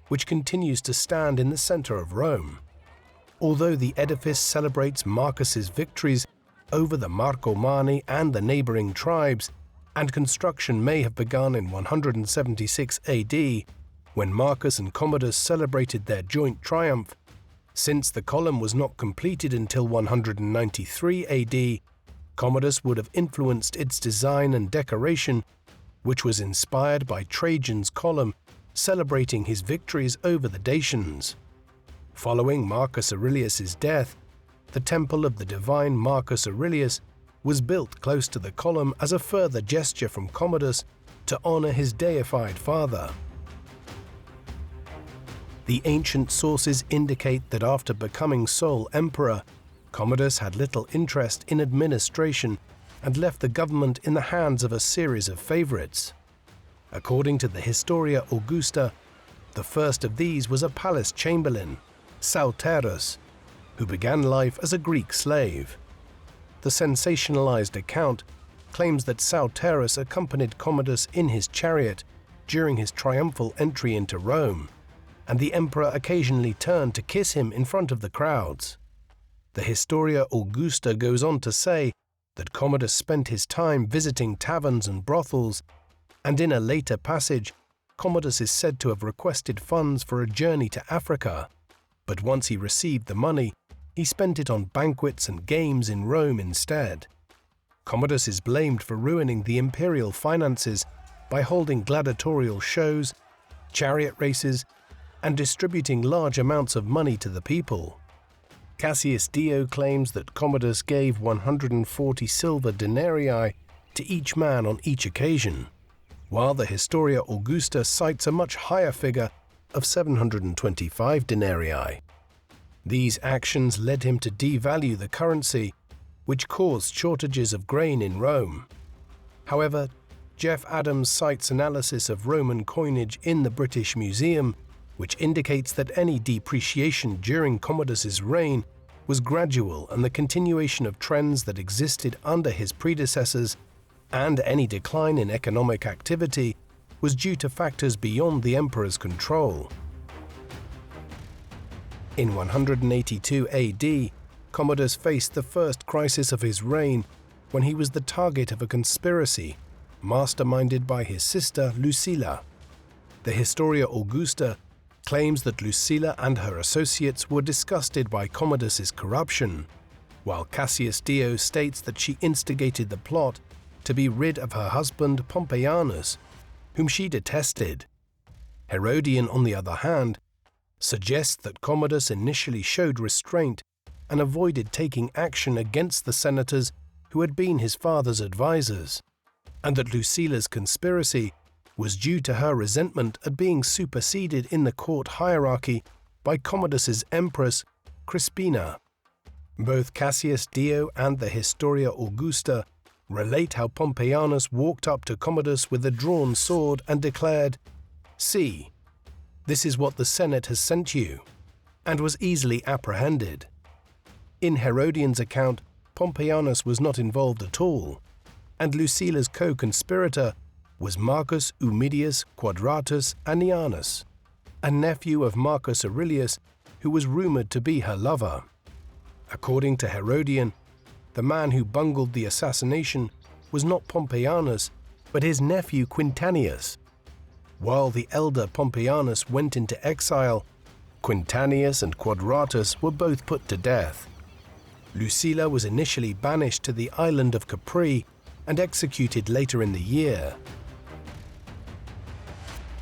which continues to stand in the center of Rome. Although the edifice celebrates Marcus's victories over the Marcomanni and the neighboring tribes, and construction may have begun in 176 AD, when Marcus and Commodus celebrated their joint triumph, since the column was not completed until 193 AD, Commodus would have influenced its design and decoration, which was inspired by Trajan's column celebrating his victories over the Dacians. Following Marcus Aurelius's death, the temple of the divine Marcus Aurelius was built close to the column as a further gesture from Commodus to honor his deified father. The ancient sources indicate that after becoming sole emperor, Commodus had little interest in administration and left the government in the hands of a series of favorites. According to the Historia Augusta, the first of these was a palace chamberlain, Sauterus, who began life as a Greek slave. The sensationalized account claims that Sauterus accompanied Commodus in his chariot during his triumphal entry into Rome, and the emperor occasionally turned to kiss him in front of the crowds. The Historia Augusta goes on to say that Commodus spent his time visiting taverns and brothels, and in a later passage, Commodus is said to have requested funds for a journey to Africa, but once he received the money, he spent it on banquets and games in Rome instead. Commodus is blamed for ruining the imperial finances by holding gladiatorial shows, chariot races, and distributing large amounts of money to the people. Cassius Dio claims that Commodus gave 140 silver denarii to each man on each occasion, while the Historia Augusta cites a much higher figure of 725 denarii. These actions led him to devalue the currency, which caused shortages of grain in Rome. However, Jeff Adams cites analysis of Roman coinage in the British Museum, which indicates that any depreciation during Commodus's reign was gradual and the continuation of trends that existed under his predecessors, and any decline in economic activity was due to factors beyond the emperor's control. In 182 AD, Commodus faced the first crisis of his reign when he was the target of a conspiracy masterminded by his sister Lucilla. The Historia Augusta claims that Lucilla and her associates were disgusted by Commodus's corruption, while Cassius Dio states that she instigated the plot to be rid of her husband Pompeianus, whom she detested. Herodian, on the other hand, suggests that Commodus initially showed restraint and avoided taking action against the senators who had been his father's advisors, and that Lucilla's conspiracy was due to her resentment at being superseded in the court hierarchy by Commodus's empress, Crispina. Both Cassius Dio and the Historia Augusta relate how Pompeianus walked up to Commodus with a drawn sword and declared, "See, this is what the Senate has sent you," and was easily apprehended. In Herodian's account, Pompeianus was not involved at all, and Lucilla's co-conspirator was Marcus Ummidius Quadratus Annianus, a nephew of Marcus Aurelius who was rumored to be her lover. According to Herodian, the man who bungled the assassination was not Pompeianus, but his nephew Quintanius. While the elder Pompeianus went into exile, Quintanius and Quadratus were both put to death. Lucilla was initially banished to the island of Capri and executed later in the year.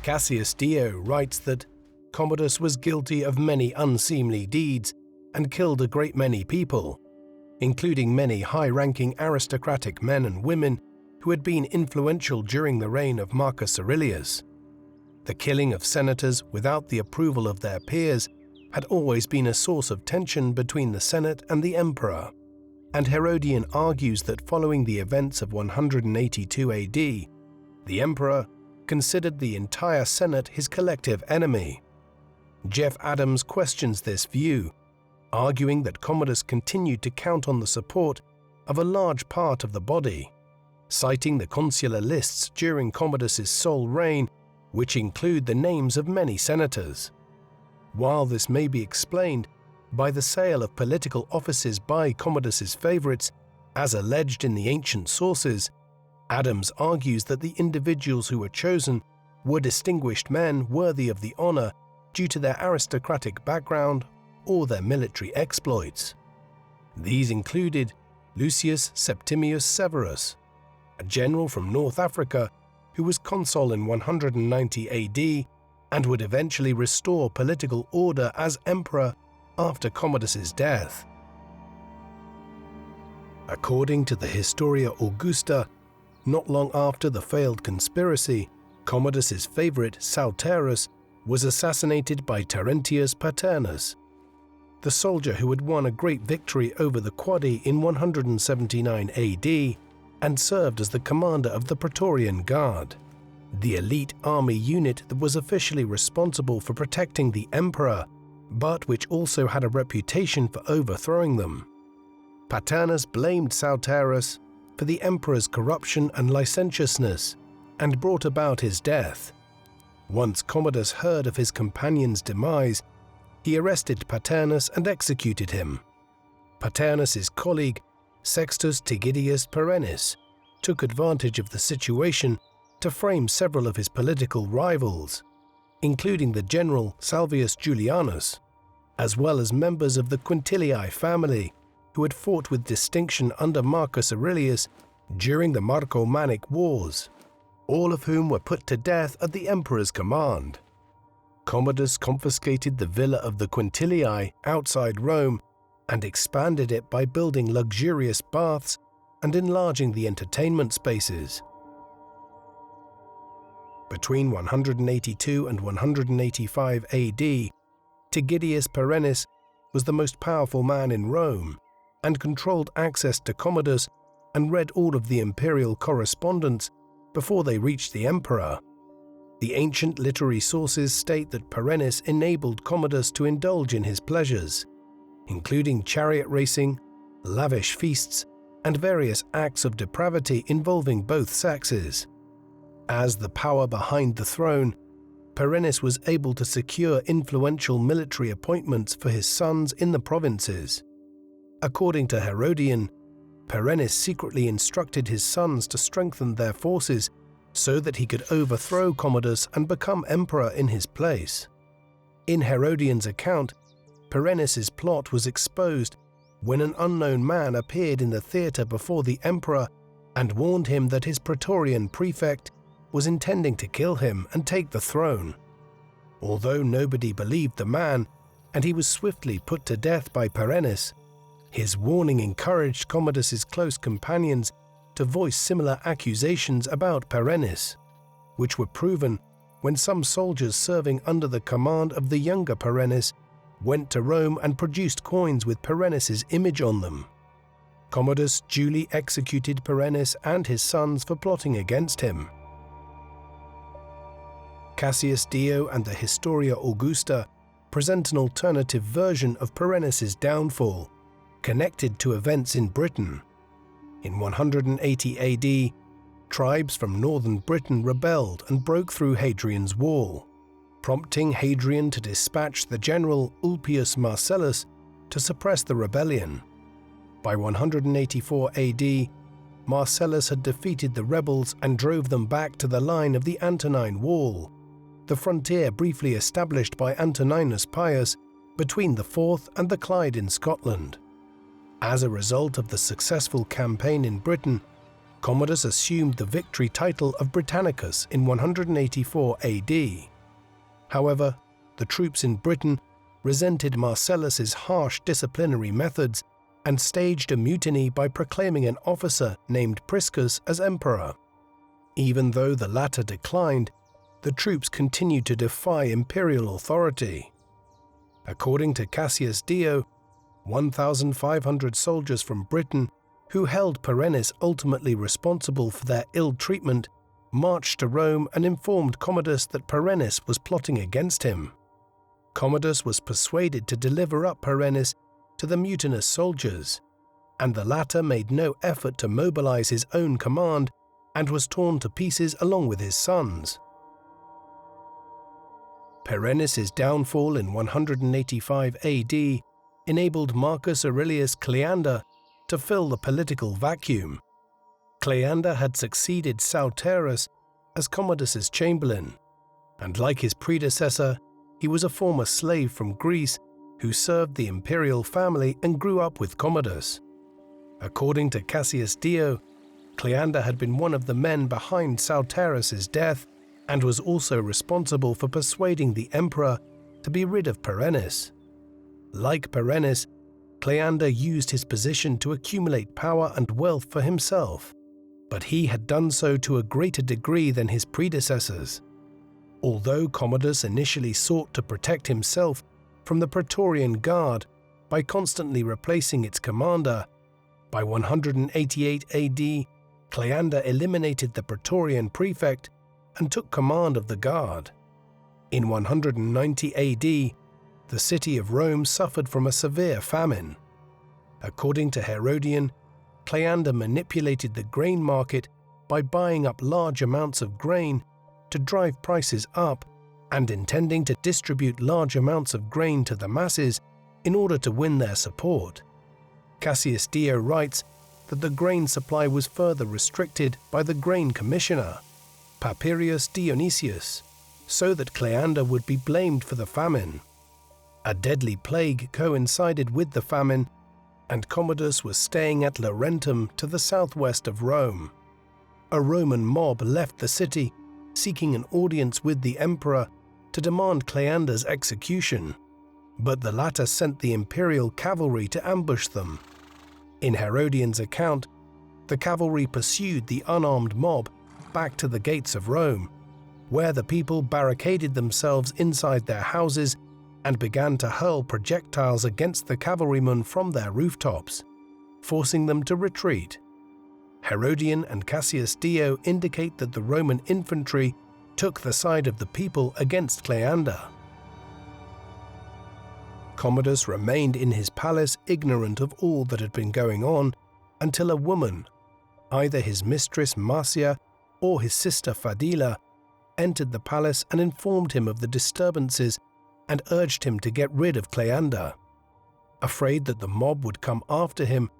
Cassius Dio writes that Commodus was guilty of many unseemly deeds and killed a great many people, including many high-ranking aristocratic men and women who had been influential during the reign of Marcus Aurelius. The killing of senators without the approval of their peers had always been a source of tension between the Senate and the emperor, and Herodian argues that following the events of 182 AD, the emperor considered the entire Senate his collective enemy. Jeff Adams questions this view, arguing that Commodus continued to count on the support of a large part of the body, citing the consular lists during Commodus's sole reign, which include the names of many senators. While this may be explained by the sale of political offices by Commodus's favorites, as alleged in the ancient sources, Adams argues that the individuals who were chosen were distinguished men worthy of the honor due to their aristocratic background or their military exploits. These included Lucius Septimius Severus, a general from North Africa who was consul in 190 AD and would eventually restore political order as emperor after Commodus's death. According to the Historia Augusta, not long after the failed conspiracy, Commodus's favorite, Sauterus, was assassinated by Terentius Paternus, the soldier who had won a great victory over the Quadi in 179 AD and served as the commander of the Praetorian Guard, the elite army unit that was officially responsible for protecting the emperor, but which also had a reputation for overthrowing them. Paternus blamed Sauterus for the emperor's corruption and licentiousness and brought about his death. Once Commodus heard of his companion's demise, he arrested Paternus and executed him. Paternus's colleague, Sextus Tigidius Perennis, took advantage of the situation to frame several of his political rivals, including the general Salvius Julianus, as well as members of the Quintilii family who had fought with distinction under Marcus Aurelius during the Marcomannic Wars, all of whom were put to death at the emperor's command. Commodus confiscated the villa of the Quintilii outside Rome and expanded it by building luxurious baths and enlarging the entertainment spaces. Between 182 and 185 AD, Tigidius Perennis was the most powerful man in Rome and controlled access to Commodus and read all of the imperial correspondence before they reached the emperor. The ancient literary sources state that Perennis enabled Commodus to indulge in his pleasures, including chariot racing, lavish feasts, and various acts of depravity involving both sexes. As the power behind the throne, Perennis was able to secure influential military appointments for his sons in the provinces. According to Herodian, Perennis secretly instructed his sons to strengthen their forces so that he could overthrow Commodus and become emperor in his place. In Herodian's account, Perennis's plot was exposed when an unknown man appeared in the theatre before the emperor and warned him that his Praetorian prefect was intending to kill him and take the throne. Although nobody believed the man, and he was swiftly put to death by Perennis, his warning encouraged Commodus's close companions to voice similar accusations about Perennis, which were proven when some soldiers serving under the command of the younger Perennis went to Rome and produced coins with Perennis's image on them. Commodus duly executed Perennis and his sons for plotting against him. Cassius Dio and the Historia Augusta present an alternative version of Perennis's downfall, connected to events in Britain. In 180 AD, tribes from northern Britain rebelled and broke through Hadrian's wall, prompting Hadrian to dispatch the general Ulpius Marcellus to suppress the rebellion. By 184 AD, Marcellus had defeated the rebels and drove them back to the line of the Antonine Wall, the frontier briefly established by Antoninus Pius between the Forth and the Clyde in Scotland. As a result of the successful campaign in Britain, Commodus assumed the victory title of Britannicus in 184 AD. However, the troops in Britain resented Marcellus's harsh disciplinary methods and staged a mutiny by proclaiming an officer named Priscus as emperor. Even though the latter declined, the troops continued to defy imperial authority. According to Cassius Dio, 1,500 soldiers from Britain, who held Perennis ultimately responsible for their ill treatment, marched to Rome and informed Commodus that Perennis was plotting against him. Commodus was persuaded to deliver up Perennis to the mutinous soldiers, and the latter made no effort to mobilize his own command and was torn to pieces along with his sons. Perennis's downfall in 185 AD enabled Marcus Aurelius Cleander to fill the political vacuum. Cleander had succeeded Sauterus as Commodus's chamberlain, and like his predecessor, he was a former slave from Greece who served the imperial family and grew up with Commodus. According to Cassius Dio, Cleander had been one of the men behind Saltaris's death and was also responsible for persuading the emperor to be rid of Perennis. Like Perennis, Cleander used his position to accumulate power and wealth for himself, but he had done so to a greater degree than his predecessors. Although Commodus initially sought to protect himself from the Praetorian Guard by constantly replacing its commander, by 188 AD, Cleander eliminated the Praetorian prefect and took command of the guard. In 190 AD, the city of Rome suffered from a severe famine. According to Herodian, Cleander manipulated the grain market by buying up large amounts of grain to drive prices up and intending to distribute large amounts of grain to the masses in order to win their support. Cassius Dio writes that the grain supply was further restricted by the grain commissioner, Papirius Dionysius, so that Cleander would be blamed for the famine. A deadly plague coincided with the famine, and Commodus was staying at Laurentum to the southwest of Rome. A Roman mob left the city, seeking an audience with the emperor to demand Cleander's execution, but the latter sent the imperial cavalry to ambush them. In Herodian's account, the cavalry pursued the unarmed mob back to the gates of Rome, where the people barricaded themselves inside their houses and began to hurl projectiles against the cavalrymen from their rooftops, forcing them to retreat. Herodian and Cassius Dio indicate that the Roman infantry took the side of the people against Cleander. Commodus remained in his palace ignorant of all that had been going on until a woman, either his mistress Marcia or his sister Fadila, entered the palace and informed him of the disturbances and urged him to get rid of Cleander. Afraid that the mob would come after him,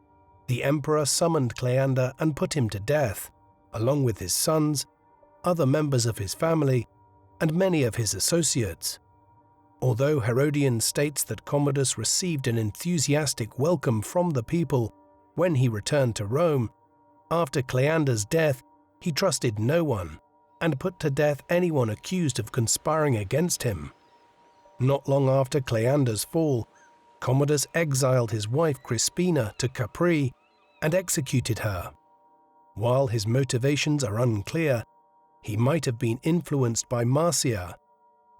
the emperor summoned Cleander and put him to death, along with his sons, other members of his family, and many of his associates. Although Herodian states that Commodus received an enthusiastic welcome from the people when he returned to Rome, after Cleander's death he trusted no one and put to death anyone accused of conspiring against him. Not long after Cleander's fall, Commodus exiled his wife Crispina to Capri and executed her. While his motivations are unclear, he might have been influenced by Marcia,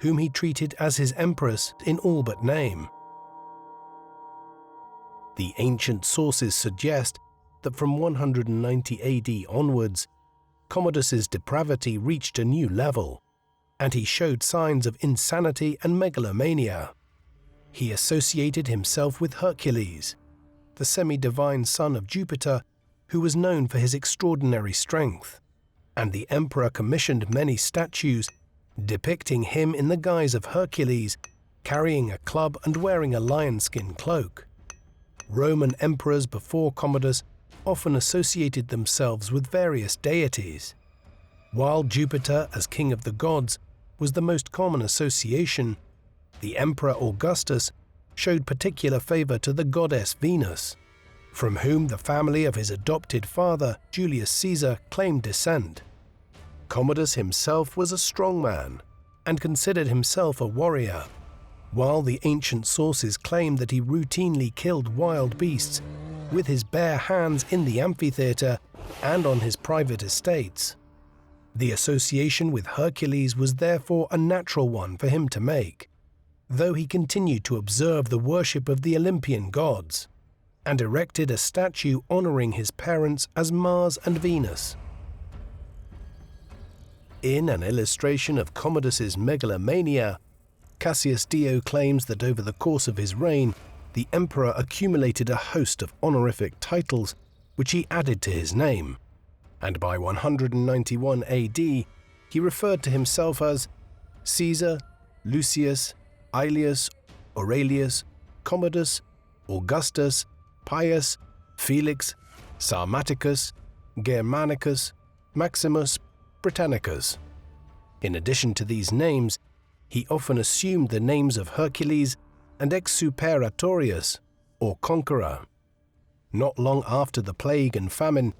whom he treated as his empress in all but name. The ancient sources suggest that from 190 AD onwards, Commodus's depravity reached a new level, and he showed signs of insanity and megalomania. He associated himself with Hercules, the semi-divine son of Jupiter, who was known for his extraordinary strength, and the emperor commissioned many statues depicting him in the guise of Hercules, carrying a club and wearing a lion-skin cloak. Roman emperors before Commodus often associated themselves with various deities. While Jupiter as king of the gods was the most common association, the Emperor Augustus showed particular favor to the goddess Venus, from whom the family of his adopted father, Julius Caesar, claimed descent. Commodus himself was a strong man and considered himself a warrior, while the ancient sources claim that he routinely killed wild beasts with his bare hands in the amphitheater and on his private estates. The association with Hercules was therefore a natural one for him to make, though he continued to observe the worship of the Olympian gods, and erected a statue honoring his parents as Mars and Venus. In an illustration of Commodus's megalomania, Cassius Dio claims that over the course of his reign, the emperor accumulated a host of honorific titles which he added to his name, and by 191 AD he referred to himself as Caesar, Lucius, Aelius, Aurelius, Commodus, Augustus, Pius, Felix, Sarmaticus, Germanicus, Maximus, Britannicus. In addition to these names, he often assumed the names of Hercules and Exuperatorius, or Conqueror. Not long after the plague and famine,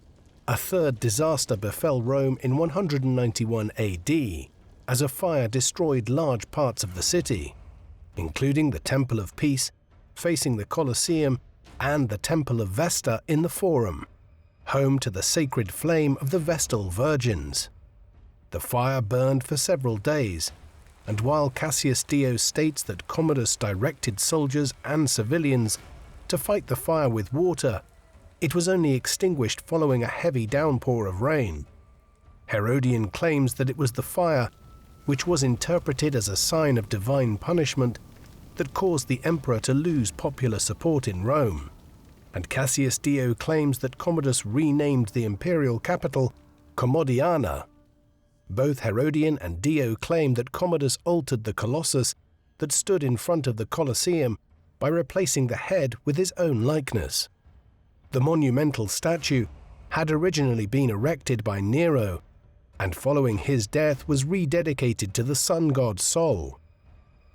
A third disaster befell Rome in 191 AD, as a fire destroyed large parts of the city, including the Temple of Peace, facing the Colosseum, and the Temple of Vesta in the Forum, home to the sacred flame of the Vestal Virgins. The fire burned for several days, and while Cassius Dio states that Commodus directed soldiers and civilians to fight the fire with water, it was only extinguished following a heavy downpour of rain. Herodian claims that it was the fire, which was interpreted as a sign of divine punishment, that caused the emperor to lose popular support in Rome, and Cassius Dio claims that Commodus renamed the imperial capital Commodiana. Both Herodian and Dio claim that Commodus altered the colossus that stood in front of the Colosseum by replacing the head with his own likeness. The monumental statue had originally been erected by Nero, and following his death was rededicated to the sun god Sol.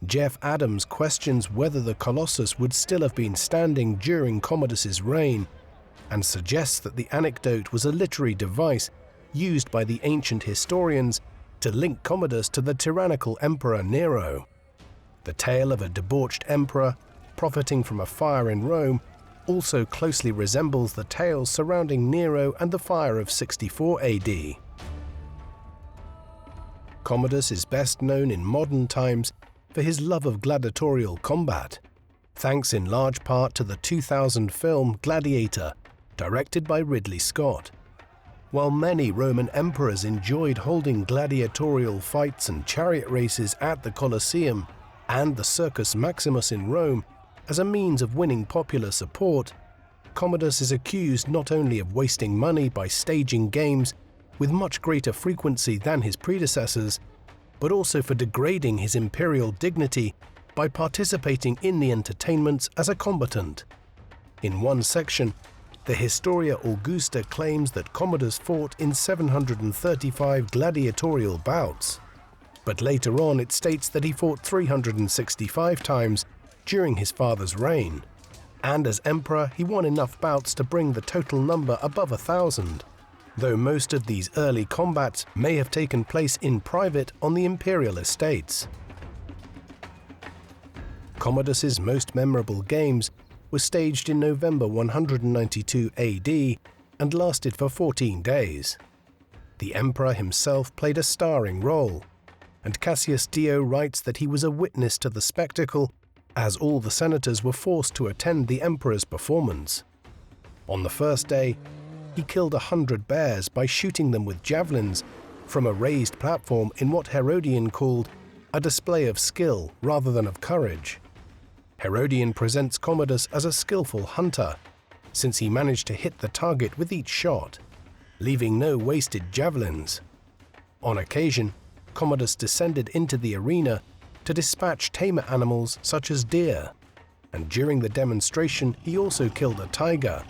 Jeff Adams questions whether the colossus would still have been standing during Commodus's reign, and suggests that the anecdote was a literary device used by the ancient historians to link Commodus to the tyrannical emperor Nero. The tale of a debauched emperor profiting from a fire in Rome also closely resembles the tales surrounding Nero and the fire of 64 AD. Commodus is best known in modern times for his love of gladiatorial combat, thanks in large part to the 2000 film Gladiator, directed by Ridley Scott. While many Roman emperors enjoyed holding gladiatorial fights and chariot races at the Colosseum and the Circus Maximus in Rome as a means of winning popular support, Commodus is accused not only of wasting money by staging games with much greater frequency than his predecessors, but also for degrading his imperial dignity by participating in the entertainments as a combatant. In one section, the Historia Augusta claims that Commodus fought in 735 gladiatorial bouts, but later on it states that he fought 365 times during his father's reign, and as emperor he won enough bouts to bring the total number above 1,000, though most of these early combats may have taken place in private on the imperial estates. Commodus's most memorable games were staged in November 192 AD and lasted for 14 days. The emperor himself played a starring role, and Cassius Dio writes that he was a witness to the spectacle, as all the senators were forced to attend the emperor's performance. On the first day, he killed 100 bears by shooting them with javelins from a raised platform in what Herodian called a display of skill rather than of courage. Herodian presents Commodus as a skillful hunter, since he managed to hit the target with each shot, leaving no wasted javelins. On occasion, Commodus descended into the arena to dispatch tamer animals such as deer, and during the demonstration he also killed a tiger,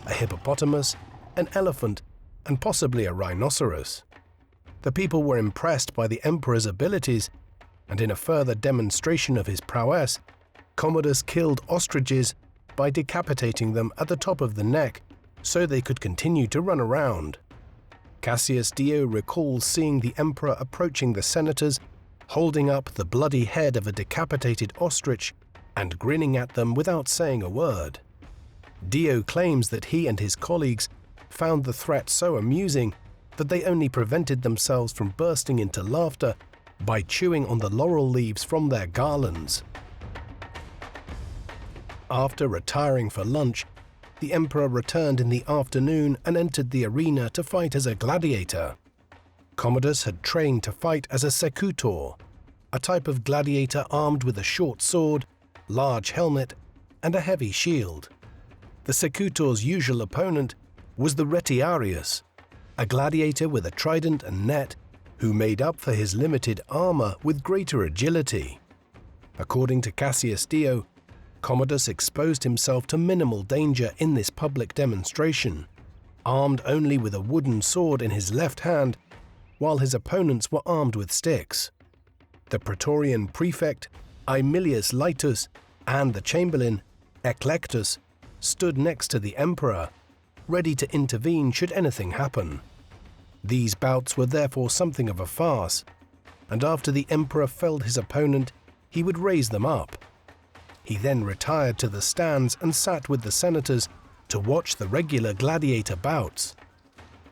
a hippopotamus, an elephant, and possibly a rhinoceros. The people were impressed by the emperor's abilities, and in a further demonstration of his prowess, Commodus killed ostriches by decapitating them at the top of the neck so they could continue to run around. Cassius Dio recalls seeing the emperor approaching the senators, holding up the bloody head of a decapitated ostrich and grinning at them without saying a word. Dio claims that he and his colleagues found the threat so amusing that they only prevented themselves from bursting into laughter by chewing on the laurel leaves from their garlands. After retiring for lunch, the emperor returned in the afternoon and entered the arena to fight as a gladiator. Commodus had trained to fight as a secutor, a type of gladiator armed with a short sword, large helmet, and a heavy shield. The secutor's usual opponent was the retiarius, a gladiator with a trident and net who made up for his limited armor with greater agility. According to Cassius Dio, Commodus exposed himself to minimal danger in this public demonstration, armed only with a wooden sword in his left hand, while his opponents were armed with sticks. The Praetorian prefect, Aemilius Laetus, and the chamberlain, Eclectus, stood next to the emperor, ready to intervene should anything happen. These bouts were therefore something of a farce, and after the emperor felled his opponent, he would raise them up. He then retired to the stands and sat with the senators to watch the regular gladiator bouts.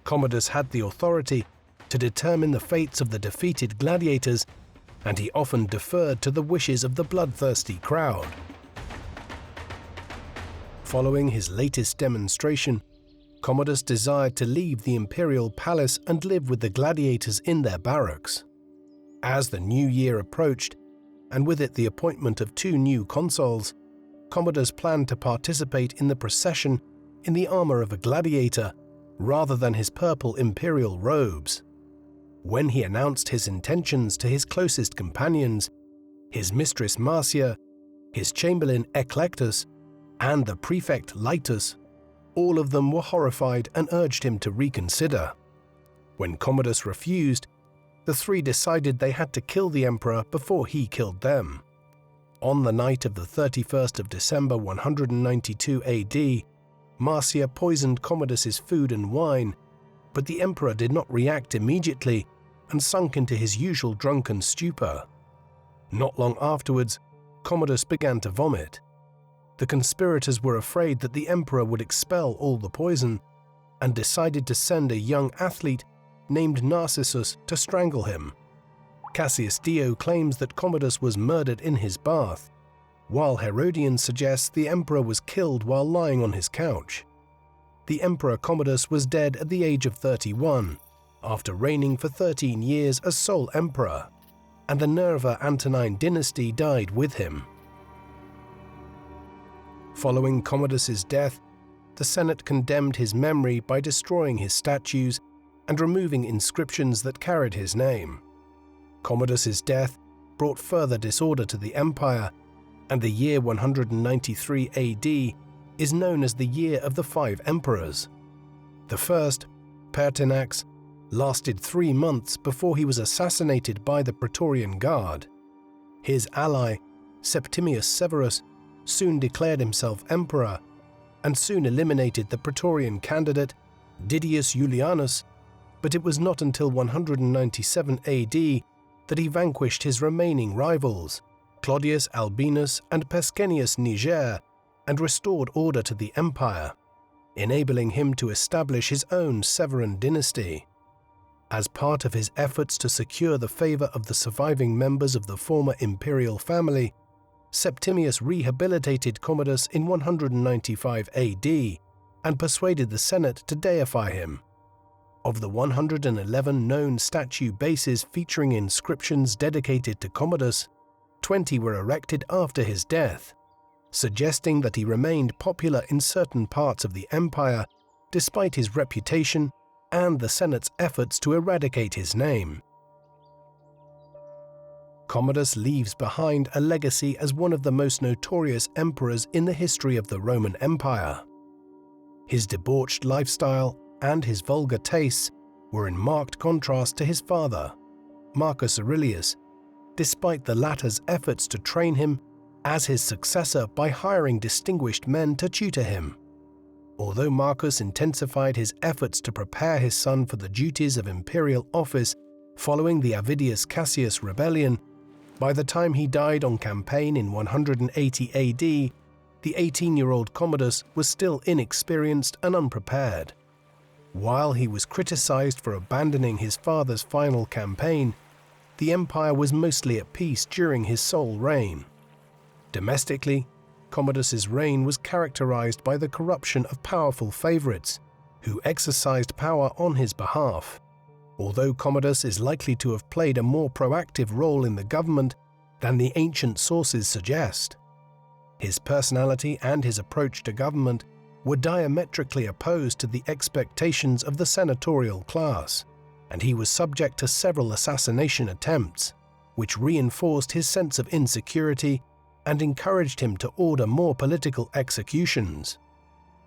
Commodus had the authority to determine the fates of the defeated gladiators, and he often deferred to the wishes of the bloodthirsty crowd. Following his latest demonstration, Commodus desired to leave the imperial palace and live with the gladiators in their barracks. As the new year approached, and with it the appointment of 2 new consuls, Commodus planned to participate in the procession in the armor of a gladiator rather than his purple imperial robes. When he announced his intentions to his closest companions, his mistress Marcia, his chamberlain Eclectus, and the prefect Litus, all of them were horrified and urged him to reconsider. When Commodus refused, the 3 decided they had to kill the emperor before he killed them. On the night of the 31st of December 192 AD, Marcia poisoned Commodus's food and wine, but the emperor did not react immediately and sunk into his usual drunken stupor. Not long afterwards, Commodus began to vomit. The conspirators were afraid that the emperor would expel all the poison and decided to send a young athlete named Narcissus to strangle him. Cassius Dio claims that Commodus was murdered in his bath, while Herodian suggests the emperor was killed while lying on his couch. The emperor Commodus was dead at the age of 31, after reigning for 13 years as sole emperor, and the Nerva-Antonine dynasty died with him. Following Commodus's death, the Senate condemned his memory by destroying his statues and removing inscriptions that carried his name. Commodus's death brought further disorder to the empire, and the year 193 AD is known as the Year of the 5 Emperors. The first, Pertinax, lasted 3 months before he was assassinated by the Praetorian Guard. His ally, Septimius Severus, soon declared himself emperor and soon eliminated the Praetorian candidate, Didius Iulianus, but it was not until 197 AD that he vanquished his remaining rivals, Claudius Albinus and Pescennius Niger, and restored order to the empire, enabling him to establish his own Severan dynasty. As part of his efforts to secure the favor of the surviving members of the former imperial family, Septimius rehabilitated Commodus in 195 AD and persuaded the Senate to deify him. Of the 111 known statue bases featuring inscriptions dedicated to Commodus, 20 were erected after his death, suggesting that he remained popular in certain parts of the empire despite his reputation and the Senate's efforts to eradicate his name. Commodus leaves behind a legacy as one of the most notorious emperors in the history of the Roman Empire. His debauched lifestyle and his vulgar tastes were in marked contrast to his father, Marcus Aurelius, despite the latter's efforts to train him as his successor by hiring distinguished men to tutor him. Although Marcus intensified his efforts to prepare his son for the duties of imperial office following the Avidius Cassius rebellion, by the time he died on campaign in 180 AD, the 18-year-old Commodus was still inexperienced and unprepared. While he was criticized for abandoning his father's final campaign, the empire was mostly at peace during his sole reign. Domestically, Commodus's reign was characterized by the corruption of powerful favorites, who exercised power on his behalf. Although Commodus is likely to have played a more proactive role in the government than the ancient sources suggest, his personality and his approach to government were diametrically opposed to the expectations of the senatorial class, and he was subject to several assassination attempts, which reinforced his sense of insecurity and encouraged him to order more political executions.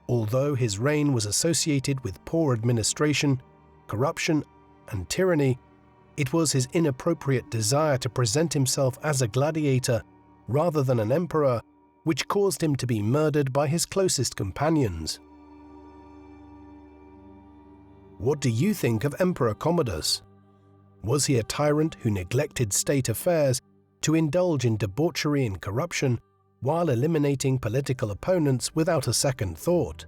Although his reign was associated with poor administration, corruption, and tyranny, it was his inappropriate desire to present himself as a gladiator rather than an emperor which caused him to be murdered by his closest companions. What do you think of Emperor Commodus? Was he a tyrant who neglected state affairs to indulge in debauchery and corruption while eliminating political opponents without a second thought?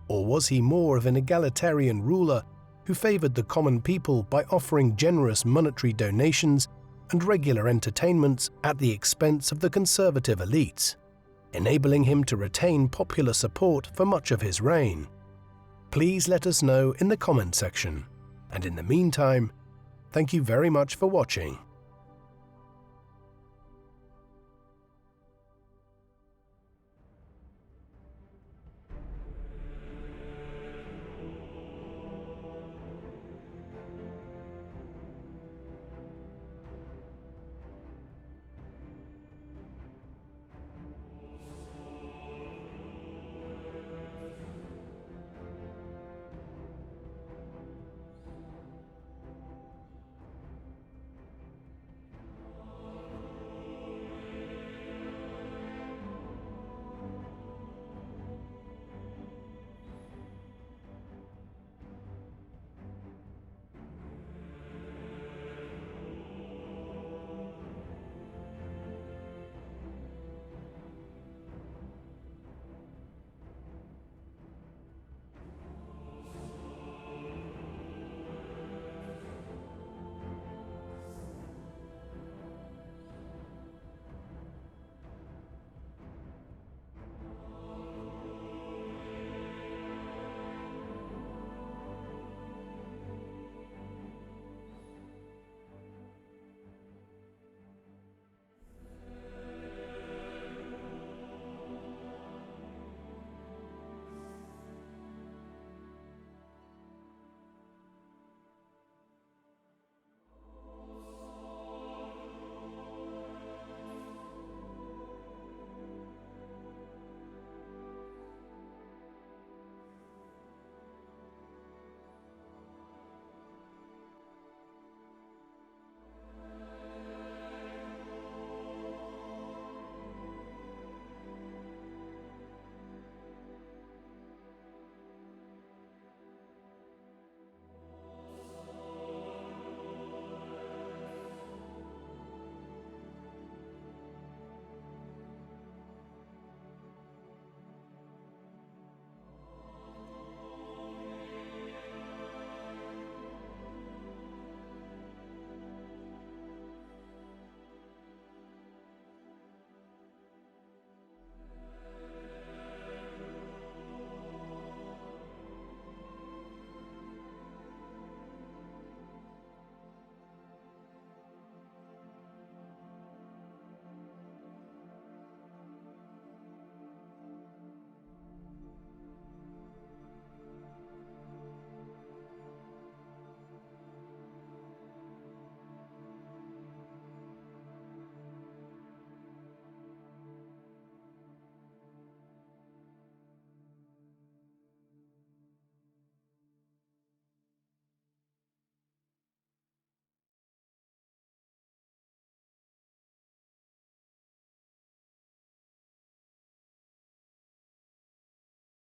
Or was he more of an egalitarian ruler who favored the common people by offering generous monetary donations and regular entertainments at the expense of the conservative elites, enabling him to retain popular support for much of his reign? Please let us know in the comment section. And in the meantime, thank you very much for watching.